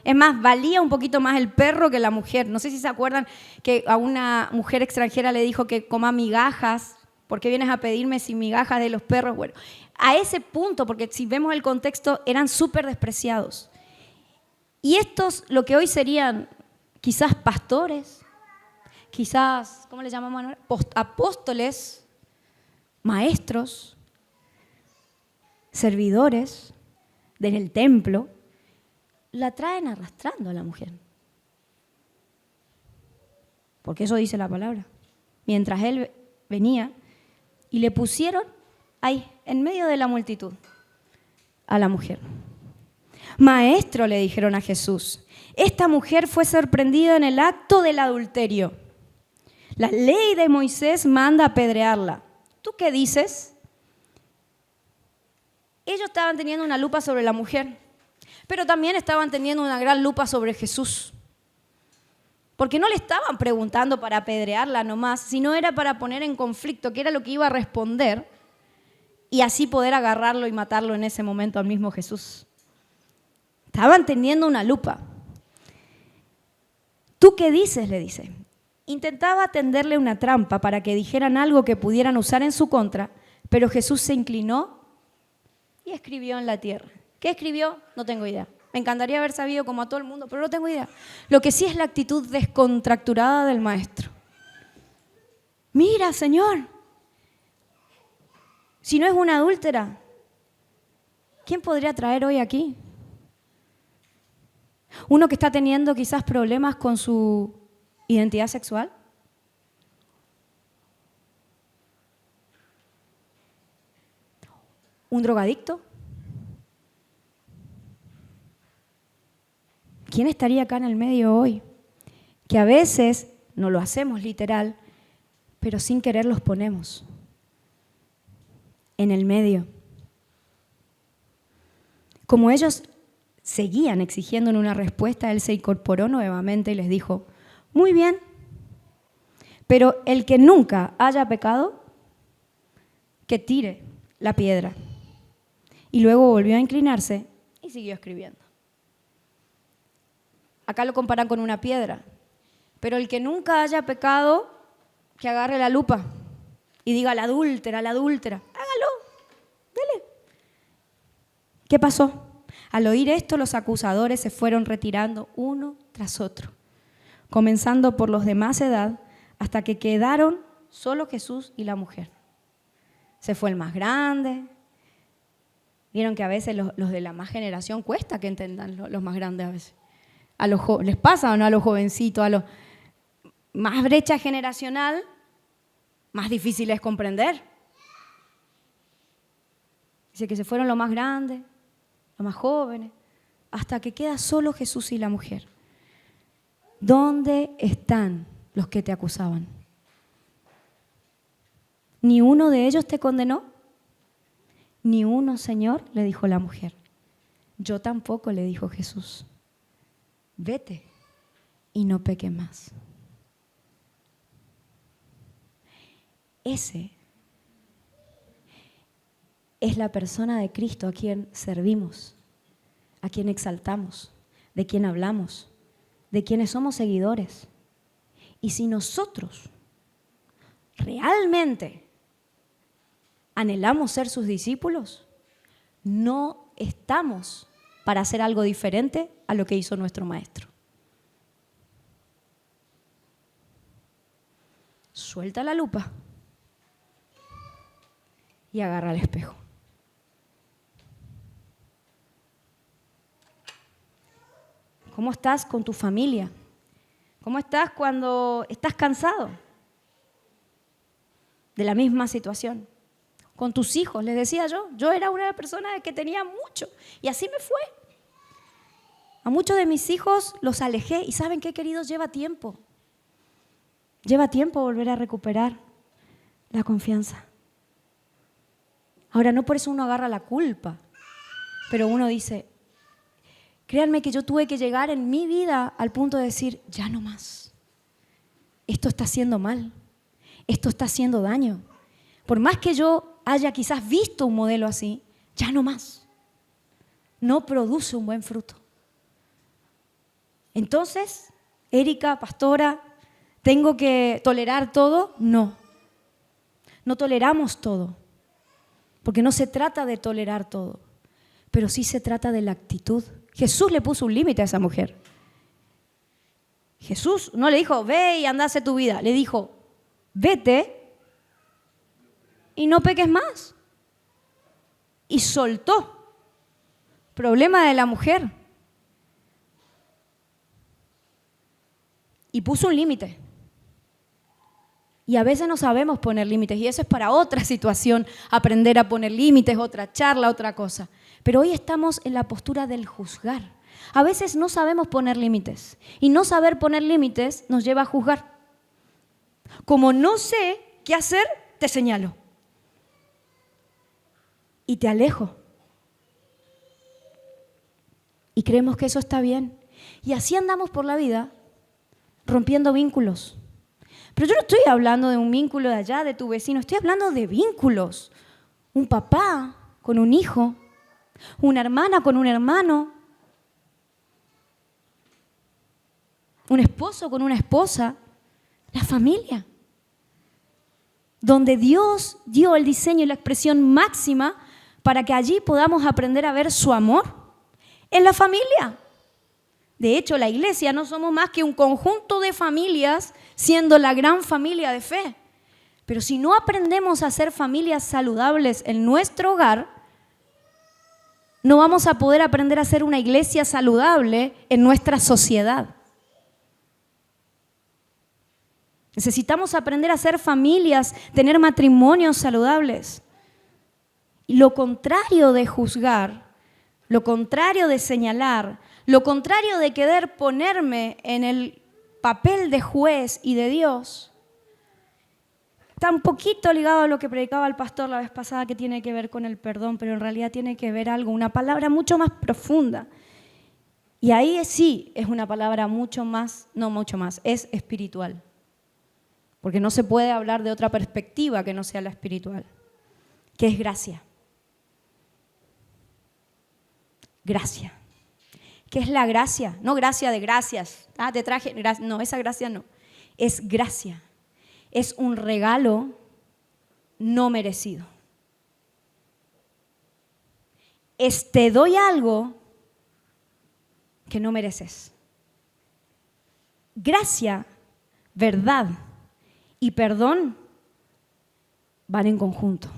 Es más, valía un poquito más el perro que la mujer. No sé si se acuerdan que a una mujer extranjera le dijo que coma migajas. ¿Por qué vienes a pedirme sin migajas de los perros? Bueno, a ese punto, porque si vemos el contexto, eran súper despreciados. Y estos, lo que hoy serían quizás pastores, quizás, ¿cómo le llamamos ahora? Apóstoles, maestros, servidores del templo, la traen arrastrando a la mujer. Porque eso dice la palabra. Mientras él venía y le pusieron ahí, en medio de la multitud, a la mujer. Maestro, le dijeron a Jesús, esta mujer fue sorprendida en el acto del adulterio. La ley de Moisés manda apedrearla. ¿Tú qué dices? Ellos estaban teniendo una lupa sobre la mujer, pero también estaban teniendo una gran lupa sobre Jesús. Porque no le estaban preguntando para apedrearla nomás, sino era para poner en conflicto qué era lo que iba a responder y así poder agarrarlo y matarlo en ese momento al mismo Jesús. Estaban teniendo una lupa. ¿Tú qué dices?, le dice. Intentaba tenderle una trampa para que dijeran algo que pudieran usar en su contra, pero Jesús se inclinó y escribió en la tierra. ¿Qué escribió? No tengo idea. Me encantaría haber sabido como a todo el mundo, pero no tengo idea. Lo que sí es la actitud descontracturada del maestro. Mira, Señor, si no es una adúltera, ¿quién podría traer hoy aquí? Uno que está teniendo quizás problemas con su identidad sexual. ¿Un drogadicto? ¿Quién estaría acá en el medio hoy? Que a veces no lo hacemos literal, pero sin querer los ponemos en el medio. Como ellos seguían exigiendo una respuesta, él se incorporó nuevamente y les dijo, muy bien, pero el que nunca haya pecado, que tire la piedra. Y luego volvió a inclinarse y siguió escribiendo. Acá lo comparan con una piedra, pero el que nunca haya pecado, que agarre la lupa y diga la adúltera, hágalo, dele. ¿Qué pasó? Al oír esto, los acusadores se fueron retirando uno tras otro, comenzando por los de más edad, hasta que quedaron solo Jesús y la mujer. Se fue el más grande. Vieron que a veces los de la más generación cuesta que entendan los más grandes a veces. ¿Les pasa o no a los jovencitos? A los más brecha generacional, más difícil es comprender. Dice que se fueron los más grandes, los más jóvenes, hasta que queda solo Jesús y la mujer. ¿Dónde están los que te acusaban? ¿Ni uno de ellos te condenó? Ni uno, Señor, le dijo la mujer. Yo tampoco, le dijo Jesús. Vete y no peques más. Ese es la persona de Cristo a quien servimos, a quien exaltamos, de quien hablamos, de quienes somos seguidores. Y si nosotros realmente anhelamos ser sus discípulos, no estamos para hacer algo diferente a lo que hizo nuestro maestro. Suelta la lupa y agarra el espejo. ¿Cómo estás con tu familia? ¿Cómo estás cuando estás cansado? de la misma situación. Con tus hijos, les decía yo era una persona que tenía mucho y así me fue. A muchos de mis hijos los alejé y ¿saben qué, queridos? Lleva tiempo. Lleva tiempo volver a recuperar la confianza. Ahora, no por eso uno agarra la culpa, pero uno dice, créanme que yo tuve que llegar en mi vida al punto de decir, ya no más. Esto está haciendo mal, esto está haciendo daño. Por más que yo haya quizás visto un modelo así, ya no más. No produce un buen fruto. Entonces, Erika, pastora, ¿tengo que tolerar todo? No. No toleramos todo, porque no se trata de tolerar todo, pero sí se trata de la actitud. Jesús le puso un límite a esa mujer. Jesús no le dijo, ve y anda a hacer tu vida. Le dijo, vete y no peques más. Y soltó. Problema de la mujer. Y puso un límite. Y a veces no sabemos poner límites y eso es para otra situación, aprender a poner límites, otra charla, otra cosa. Pero hoy estamos en la postura del juzgar. A veces no sabemos poner límites y no saber poner límites nos lleva a juzgar. Como no sé qué hacer, te señalo y te alejo. Y creemos que eso está bien. Y así andamos por la vida rompiendo vínculos. Pero yo no estoy hablando de un vínculo de allá, de tu vecino, estoy hablando de vínculos. Un papá con un hijo, una hermana con un hermano, un esposo con una esposa, la familia. Donde Dios dio el diseño y la expresión máxima para que allí podamos aprender a ver su amor en la familia. De hecho, la iglesia no somos más que un conjunto de familias siendo la gran familia de fe. Pero si no aprendemos a ser familias saludables en nuestro hogar, no vamos a poder aprender a ser una iglesia saludable en nuestra sociedad. Necesitamos aprender a ser familias, tener matrimonios saludables. Y lo contrario de juzgar, lo contrario de señalar, lo contrario de querer ponerme en el papel de juez y de Dios, está un poquito ligado a lo que predicaba el pastor la vez pasada, que tiene que ver con el perdón, pero en realidad tiene que ver algo, una palabra mucho más profunda. Y ahí sí es una palabra es espiritual. Porque no se puede hablar de otra perspectiva que no sea la espiritual, que es gracia. Gracia. ¿Qué es la gracia? No gracia de gracias. Te traje gracia. No, esa gracia no. Es gracia. Es un regalo no merecido. Te doy algo que no mereces. Gracia, verdad y perdón van en conjunto.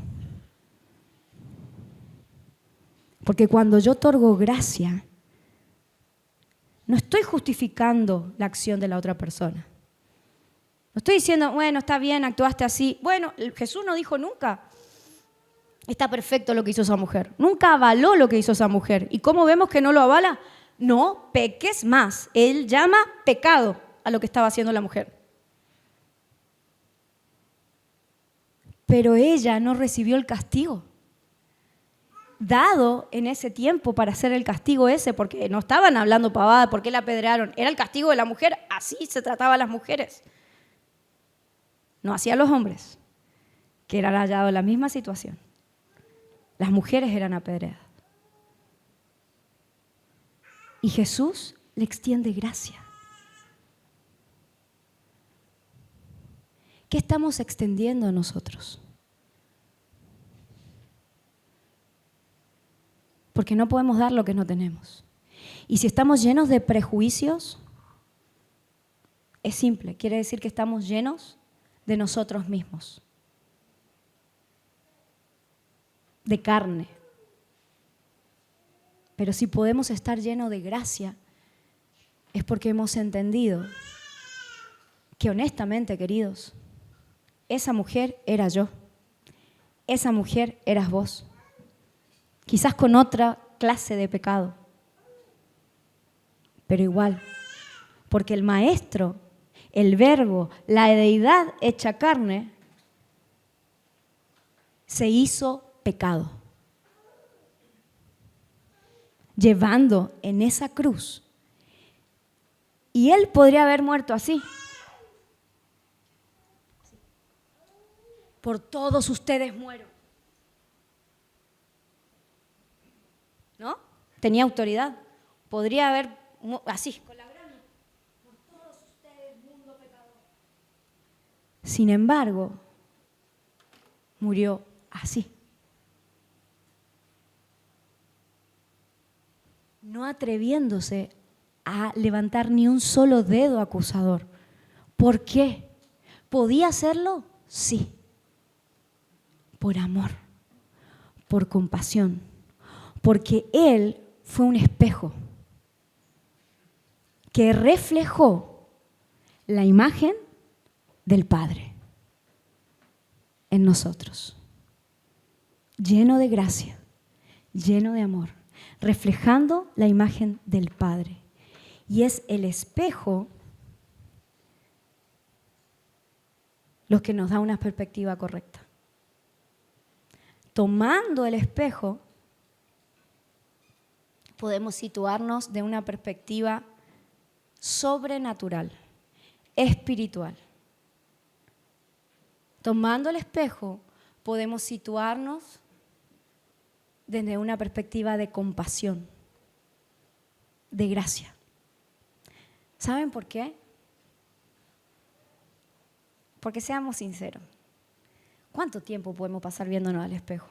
Porque cuando yo otorgo gracia, no estoy justificando la acción de la otra persona. No estoy diciendo, bueno, está bien, actuaste así. Bueno, Jesús no dijo nunca, está perfecto lo que hizo esa mujer. Nunca avaló lo que hizo esa mujer. ¿Y cómo vemos que no lo avala? No peques más. Él llama pecado a lo que estaba haciendo la mujer. Pero ella no recibió el castigo dado en ese tiempo para hacer el castigo ese, porque no estaban hablando pavada, ¿por qué la apedrearon? Era el castigo de la mujer, así se trataba a las mujeres. No hacía a los hombres, que eran hallados en la misma situación. Las mujeres eran apedreadas. Y Jesús le extiende gracia. ¿Qué estamos extendiendo nosotros? Porque no podemos dar lo que no tenemos. Y si estamos llenos de prejuicios, es simple, quiere decir que estamos llenos de nosotros mismos, de carne. Pero si podemos estar llenos de gracia, es porque hemos entendido que honestamente, queridos, esa mujer era yo. Esa mujer eras vos. Quizás con otra clase de pecado. Pero igual, porque el Maestro, el Verbo, la deidad hecha carne, se hizo pecado, llevando en esa cruz. Y Él podría haber muerto así. Por todos ustedes muero. ¿No? Tenía autoridad. Podría haber así, con la gran, por todos ustedes, mundo pecador. Sin embargo, murió así. No atreviéndose a levantar ni un solo dedo acusador. ¿Por qué? ¿Podía hacerlo? Sí. Por amor, por compasión, porque Él fue un espejo que reflejó la imagen del Padre en nosotros, lleno de gracia, lleno de amor, reflejando la imagen del Padre. Y es el espejo lo que nos da una perspectiva correcta. Tomando el espejo, podemos situarnos de una perspectiva sobrenatural, espiritual. Tomando el espejo, podemos situarnos desde una perspectiva de compasión, de gracia. ¿Saben por qué? Porque seamos sinceros. ¿Cuánto tiempo podemos pasar viéndonos al espejo?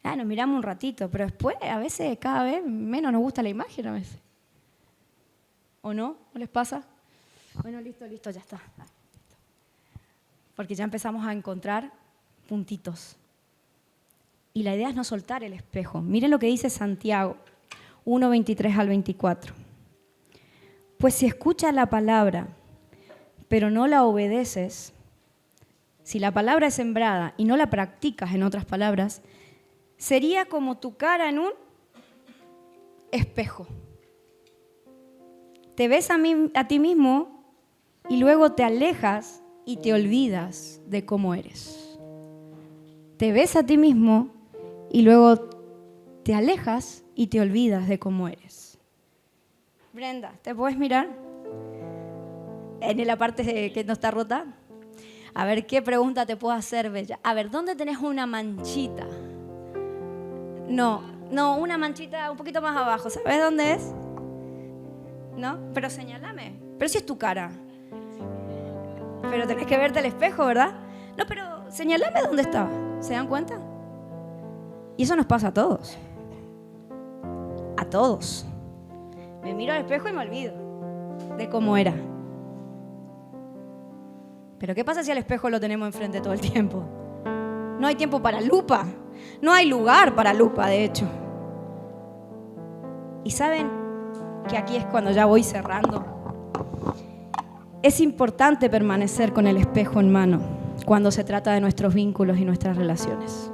Nos miramos un ratito, pero después a veces cada vez menos nos gusta la imagen a veces. ¿O no? ¿No les pasa? Bueno, listo, ya está. Porque ya empezamos a encontrar puntitos. Y la idea es no soltar el espejo. Miren lo que dice Santiago 1, 23 al 24. Pues si escuchas la palabra, pero no la obedeces, si la palabra es sembrada y no la practicas, en otras palabras, sería como tu cara en un espejo. Te ves a ti mismo y luego te alejas y te olvidas de cómo eres. Te ves a ti mismo y luego te alejas y te olvidas de cómo eres. Brenda, ¿te puedes mirar en la parte que no está rota? A ver, ¿qué pregunta te puedo hacer, Bella? A ver, ¿dónde tenés una manchita? No, una manchita un poquito más abajo. ¿Sabes dónde es? ¿No? Pero señálame. Pero si es tu cara. Pero tenés que verte al espejo, ¿verdad? No, pero señálame dónde estaba. ¿Se dan cuenta? Y eso nos pasa a todos. A todos. Me miro al espejo y me olvido de cómo era. Pero ¿qué pasa si al espejo lo tenemos enfrente todo el tiempo? No hay tiempo para lupa. No hay lugar para lupa, de hecho. Y saben que aquí es cuando ya voy cerrando. Es importante permanecer con el espejo en mano cuando se trata de nuestros vínculos y nuestras relaciones.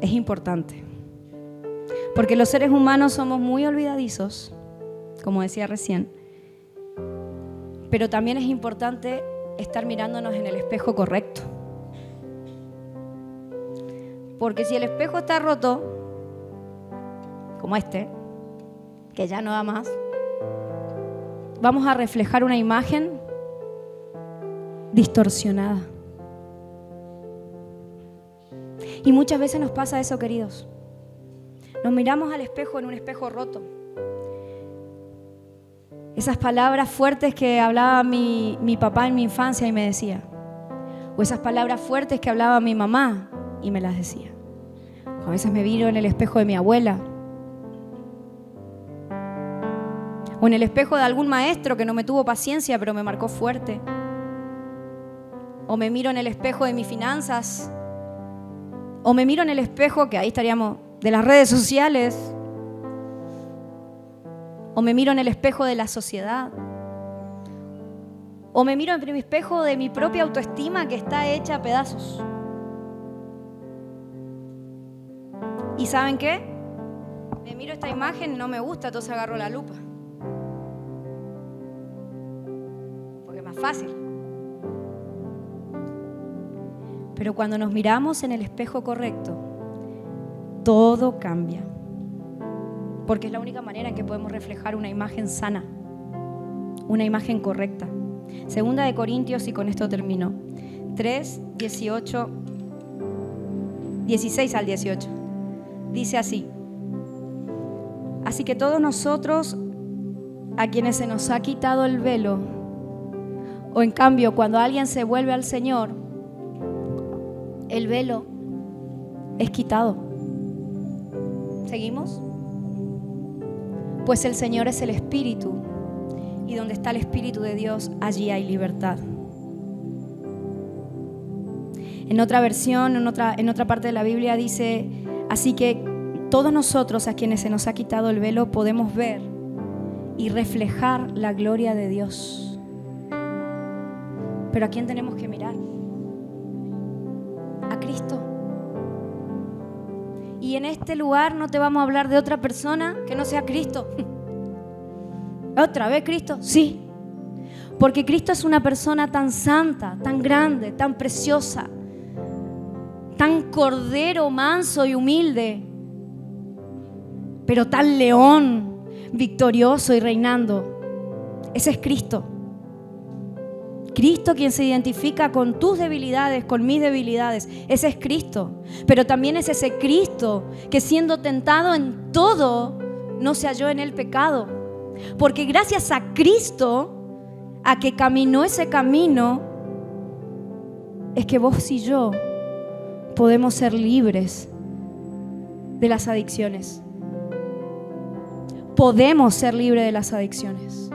Es importante. Porque los seres humanos somos muy olvidadizos, como decía recién. Pero también es importante estar mirándonos en el espejo correcto. Porque si el espejo está roto, como este, que ya no da más, vamos a reflejar una imagen distorsionada. Y muchas veces nos pasa eso, queridos. Nos miramos al espejo en un espejo roto. Esas palabras fuertes que hablaba mi papá en mi infancia y me decía. O esas palabras fuertes que hablaba mi mamá y me las decía. A veces me miro en el espejo de mi abuela. O en el espejo de algún maestro que no me tuvo paciencia pero me marcó fuerte. O me miro en el espejo de mis finanzas. O me miro en el espejo, que ahí estaríamos, de las redes sociales. O me miro en el espejo de la sociedad. O me miro en mi espejo de mi propia autoestima que está hecha a pedazos. ¿Y saben qué? Me miro esta imagen, no me gusta, entonces agarro la lupa. Porque es más fácil. Pero cuando nos miramos en el espejo correcto, todo cambia. Porque es la única manera en que podemos reflejar una imagen sana, una imagen correcta. Segunda de Corintios, y con esto termino, 3, 16 al 18. Dice así: así que todos nosotros, a quienes se nos ha quitado el velo, o en cambio cuando alguien se vuelve al Señor, el velo es quitado. ¿Seguimos? Pues el Señor es el Espíritu, y donde está el Espíritu de Dios, allí hay libertad. En otra versión, en otra parte de la Biblia dice: así que todos nosotros, a quienes se nos ha quitado el velo, podemos ver y reflejar la gloria de Dios. ¿Pero a quién tenemos que mirar? A Cristo. Y en este lugar no te vamos a hablar de otra persona que no sea Cristo. ¿Otra vez Cristo? Sí. Porque Cristo es una persona tan santa, tan grande, tan preciosa, tan cordero, manso y humilde, pero tan león, victorioso y reinando. Ese es Cristo. Cristo, quien se identifica con tus debilidades, con mis debilidades. Ese es Cristo. Pero también es ese Cristo que, siendo tentado en todo, no se halló en el pecado. Porque gracias a Cristo, a que caminó ese camino, es que vos y yo podemos ser libres de las adicciones. Podemos ser libres de las adicciones.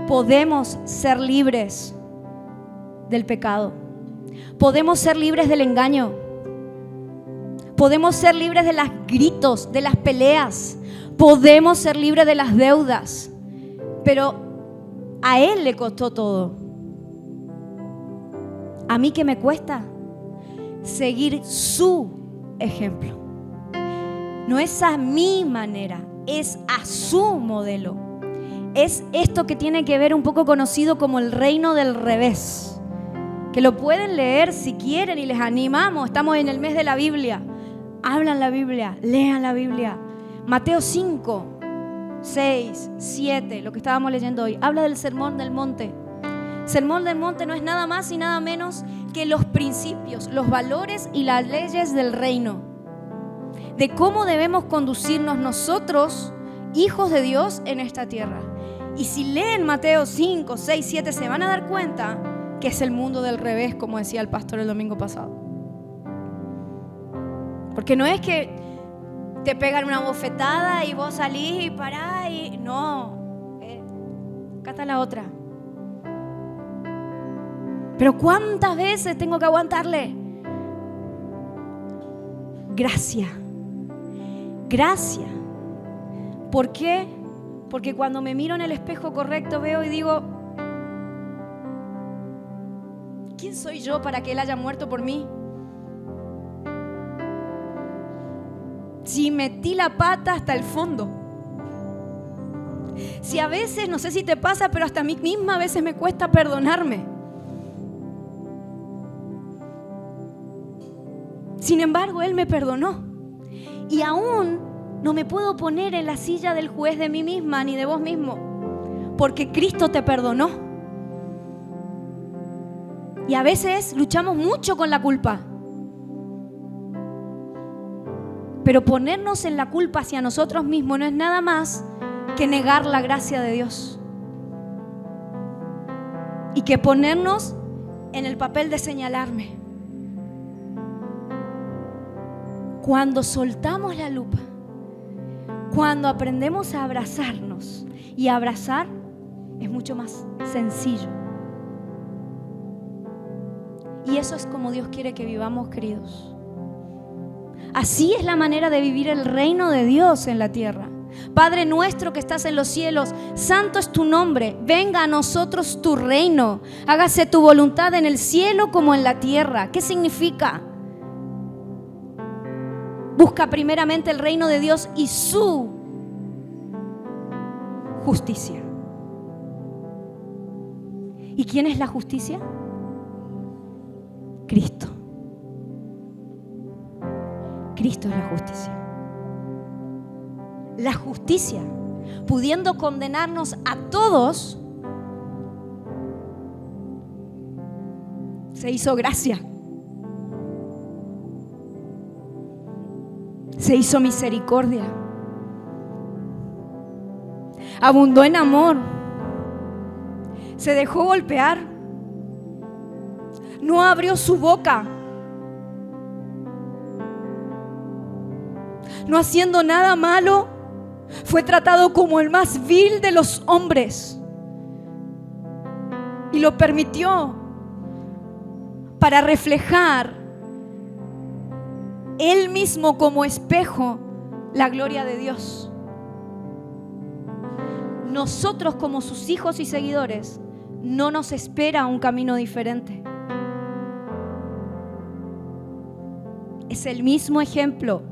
Podemos ser libres del pecado. Podemos ser libres del engaño. Podemos ser libres de los gritos, de las peleas. Podemos ser libres de las deudas. Pero a Él le costó todo. ¿A mí qué me cuesta? Seguir su ejemplo. No es a mi manera, es a su modelo. Es esto que tiene que ver un poco conocido como el reino del revés, que lo pueden leer si quieren y les animamos. Estamos en el mes de la Biblia. Hablan la Biblia, lean la Biblia. Mateo 5, 6, 7, lo que estábamos leyendo hoy, habla del Sermón del Monte. Sermón del Monte no es nada más y nada menos que los principios, los valores y las leyes del reino, de cómo debemos conducirnos nosotros, hijos de Dios, en esta tierra. Y si leen Mateo 5, 6, 7, se van a dar cuenta que es el mundo del revés, como decía el pastor el domingo pasado. Porque no es que te pegan una bofetada y vos salís y parás y... No, acá está la otra. Pero ¿cuántas veces tengo que aguantarle? Gracia. Gracia. ¿Por qué? Porque cuando me miro en el espejo correcto veo y digo: ¿quién soy yo para que Él haya muerto por mí? Si metí la pata hasta el fondo. Si a veces, no sé si te pasa, pero hasta a mí misma a veces me cuesta perdonarme. Sin embargo, Él me perdonó. Y aún no me puedo poner en la silla del juez de mí misma ni de vos mismo, porque Cristo te perdonó. Y a veces luchamos mucho con la culpa. Pero ponernos en la culpa hacia nosotros mismos no es nada más que negar la gracia de Dios. Y que ponernos en el papel de señalarme. Cuando soltamos la lupa, cuando aprendemos a abrazarnos, y abrazar es mucho más sencillo. Y eso es como Dios quiere que vivamos, queridos. Así es la manera de vivir el reino de Dios en la tierra. Padre nuestro que estás en los cielos, santo es tu nombre, venga a nosotros tu reino, hágase tu voluntad en el cielo como en la tierra. ¿Qué significa? Busca primeramente el reino de Dios y su justicia. ¿Y quién es la justicia? Cristo. Cristo es la justicia. La justicia, pudiendo condenarnos a todos, se hizo gracia. Se hizo misericordia. Abundó en amor. Se dejó golpear. No abrió su boca. No haciendo nada malo, fue tratado como el más vil de los hombres. Y lo permitió para reflejar Él mismo como espejo la gloria de Dios. Nosotros como sus hijos y seguidores no nos espera un camino diferente. Es el mismo ejemplo.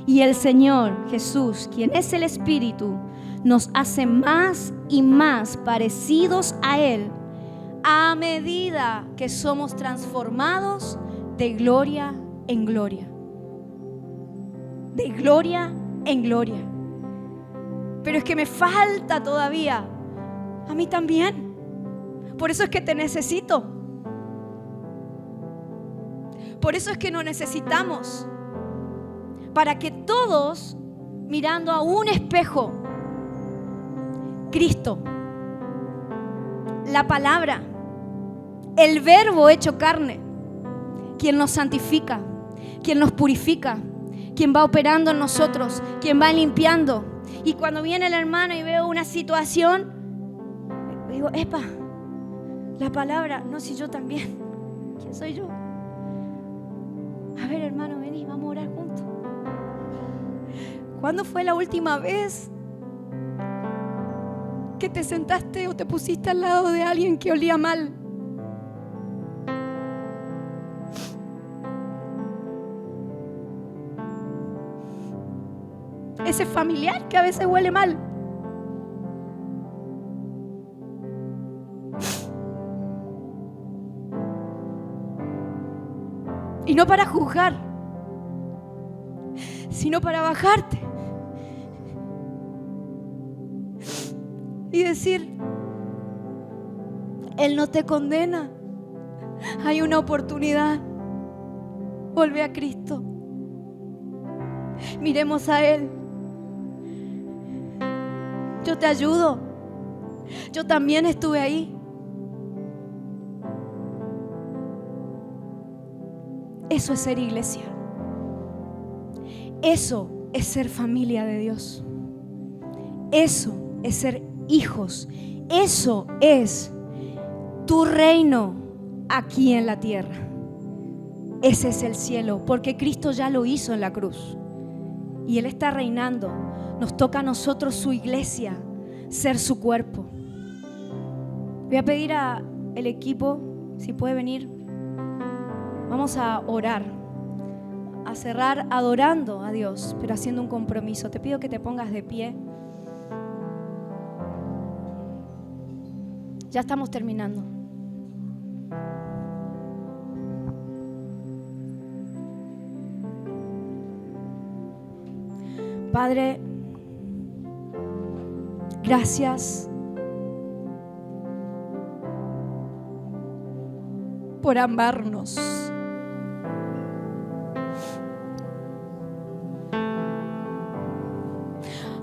Y el Señor Jesús, quien es el Espíritu, nos hace más y más parecidos a Él a medida que somos transformados de gloria en gloria. De gloria en gloria. Pero es que me falta todavía. A mí también. Por eso es que te necesito. Por eso es que nos necesitamos. Para que todos, mirando a un espejo, Cristo, la palabra, el verbo hecho carne, quien nos santifica, quien nos purifica, quien va operando en nosotros, quien va limpiando. Y cuando viene el hermano y veo una situación, digo, epa, la palabra, no, si yo también, ¿quién soy yo? A ver, hermano, vení, vamos a orar juntos. ¿Cuándo fue la última vez que te sentaste o te pusiste al lado de alguien que olía mal? Ese familiar que a veces huele mal. Y no para juzgar, sino para bajarte y decir, Él no te condena, hay una oportunidad, vuelve a Cristo, miremos a Él. Yo te ayudo, yo también estuve ahí. Eso es ser iglesia. Eso es ser familia de Dios. Eso es ser hijos. Eso es tu reino aquí en la tierra. Ese es el cielo, porque Cristo ya lo hizo en la cruz. Y Él está reinando. Nos toca a nosotros, su iglesia, ser su cuerpo. Voy a pedir al equipo, si puede venir. Vamos a orar, a cerrar adorando a Dios, pero haciendo un compromiso. Te pido que te pongas de pie. Ya estamos terminando. Padre, gracias por amarnos.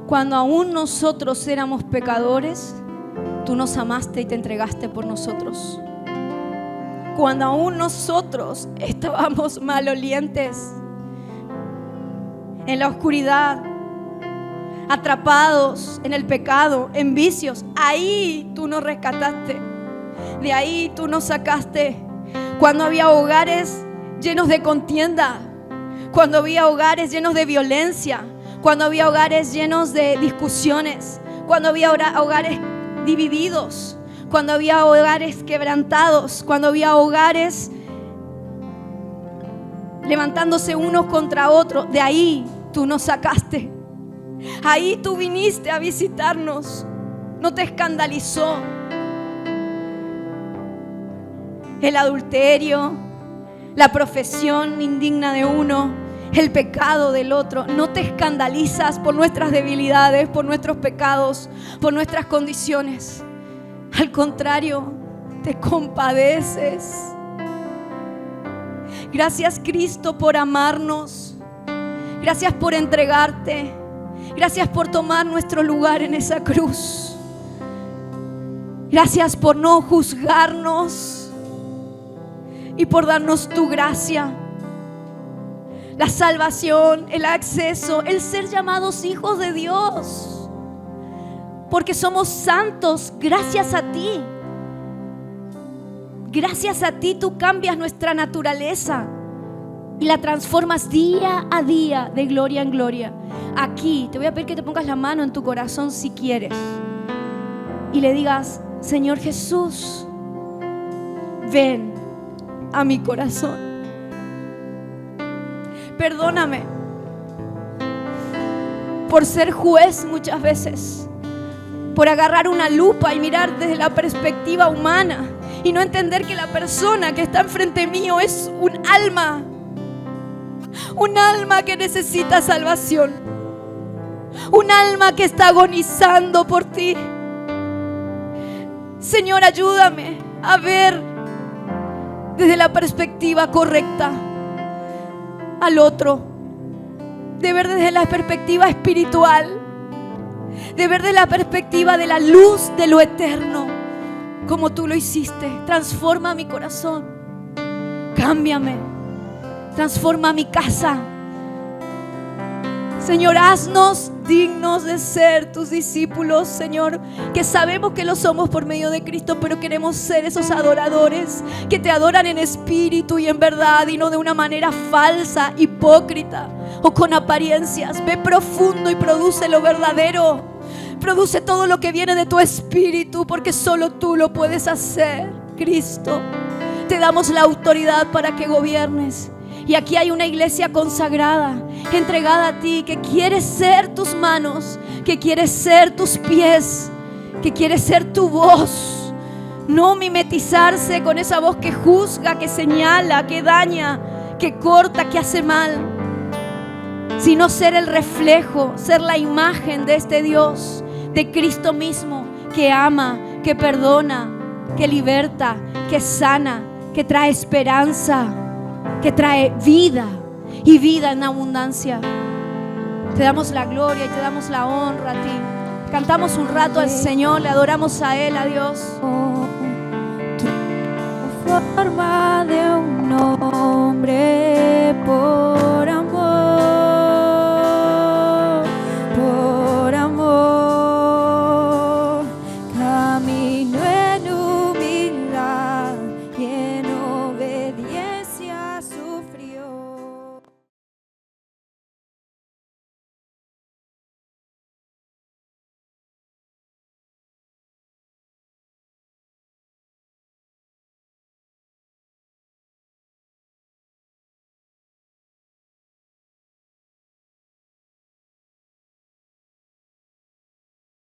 Cuando aún nosotros éramos pecadores, tú nos amaste y te entregaste por nosotros. Cuando aún nosotros estábamos malolientes, en la oscuridad, atrapados en el pecado, en vicios, ahí tú nos rescataste. De ahí tú nos sacaste. Cuando había hogares llenos de contienda, cuando había hogares llenos de violencia, cuando había hogares llenos de discusiones, cuando había hogares divididos, cuando había hogares quebrantados, cuando había hogares levantándose unos contra otros. De ahí tú nos sacaste. Ahí tú viniste a visitarnos. No te escandalizó el adulterio, la profesión indigna de uno, el pecado del otro. No te escandalizas por nuestras debilidades, por nuestros pecados, por nuestras condiciones. Al contrario, te compadeces. Gracias, Cristo, por amarnos. Gracias por entregarte. Gracias por tomar nuestro lugar en esa cruz. Gracias por no juzgarnos y por darnos tu gracia. La salvación, el acceso, el ser llamados hijos de Dios. Porque somos santos gracias a ti. Gracias a ti tú cambias nuestra naturaleza y la transformas día a día, de gloria en gloria. Aquí te voy a pedir que te pongas la mano en tu corazón si quieres y le digas: Señor Jesús, ven a mi corazón. Perdóname por ser juez muchas veces, por agarrar una lupa y mirar desde la perspectiva humana y no entender que la persona que está enfrente mío es un alma que necesita salvación, un alma que está agonizando por ti. Señor, ayúdame a ver desde la perspectiva correcta al otro, de ver desde la perspectiva espiritual, de ver desde la perspectiva de la luz de lo eterno, como tú lo hiciste. Transforma mi corazón, cámbiame, transforma mi casa. Señor, haznos dignos de ser tus discípulos, Señor, que sabemos que lo somos por medio de Cristo, pero queremos ser esos adoradores que te adoran en espíritu y en verdad, y no de una manera falsa, hipócrita o con apariencias. Ve profundo y produce lo verdadero. Produce todo lo que viene de tu espíritu, porque solo tú lo puedes hacer, Cristo. Te damos la autoridad para que gobiernes. Y aquí hay una iglesia consagrada, entregada a ti, que quiere ser tus manos, que quiere ser tus pies, que quiere ser tu voz. No mimetizarse con esa voz que juzga, que señala, que daña, que corta, que hace mal, sino ser el reflejo, ser la imagen de este Dios, de Cristo mismo, que ama, que perdona, que liberta, que sana, que trae esperanza, que trae vida y vida en abundancia. Te damos la gloria y te damos la honra a ti. Cantamos un rato al Señor, le adoramos a Él, a Dios. Tu forma de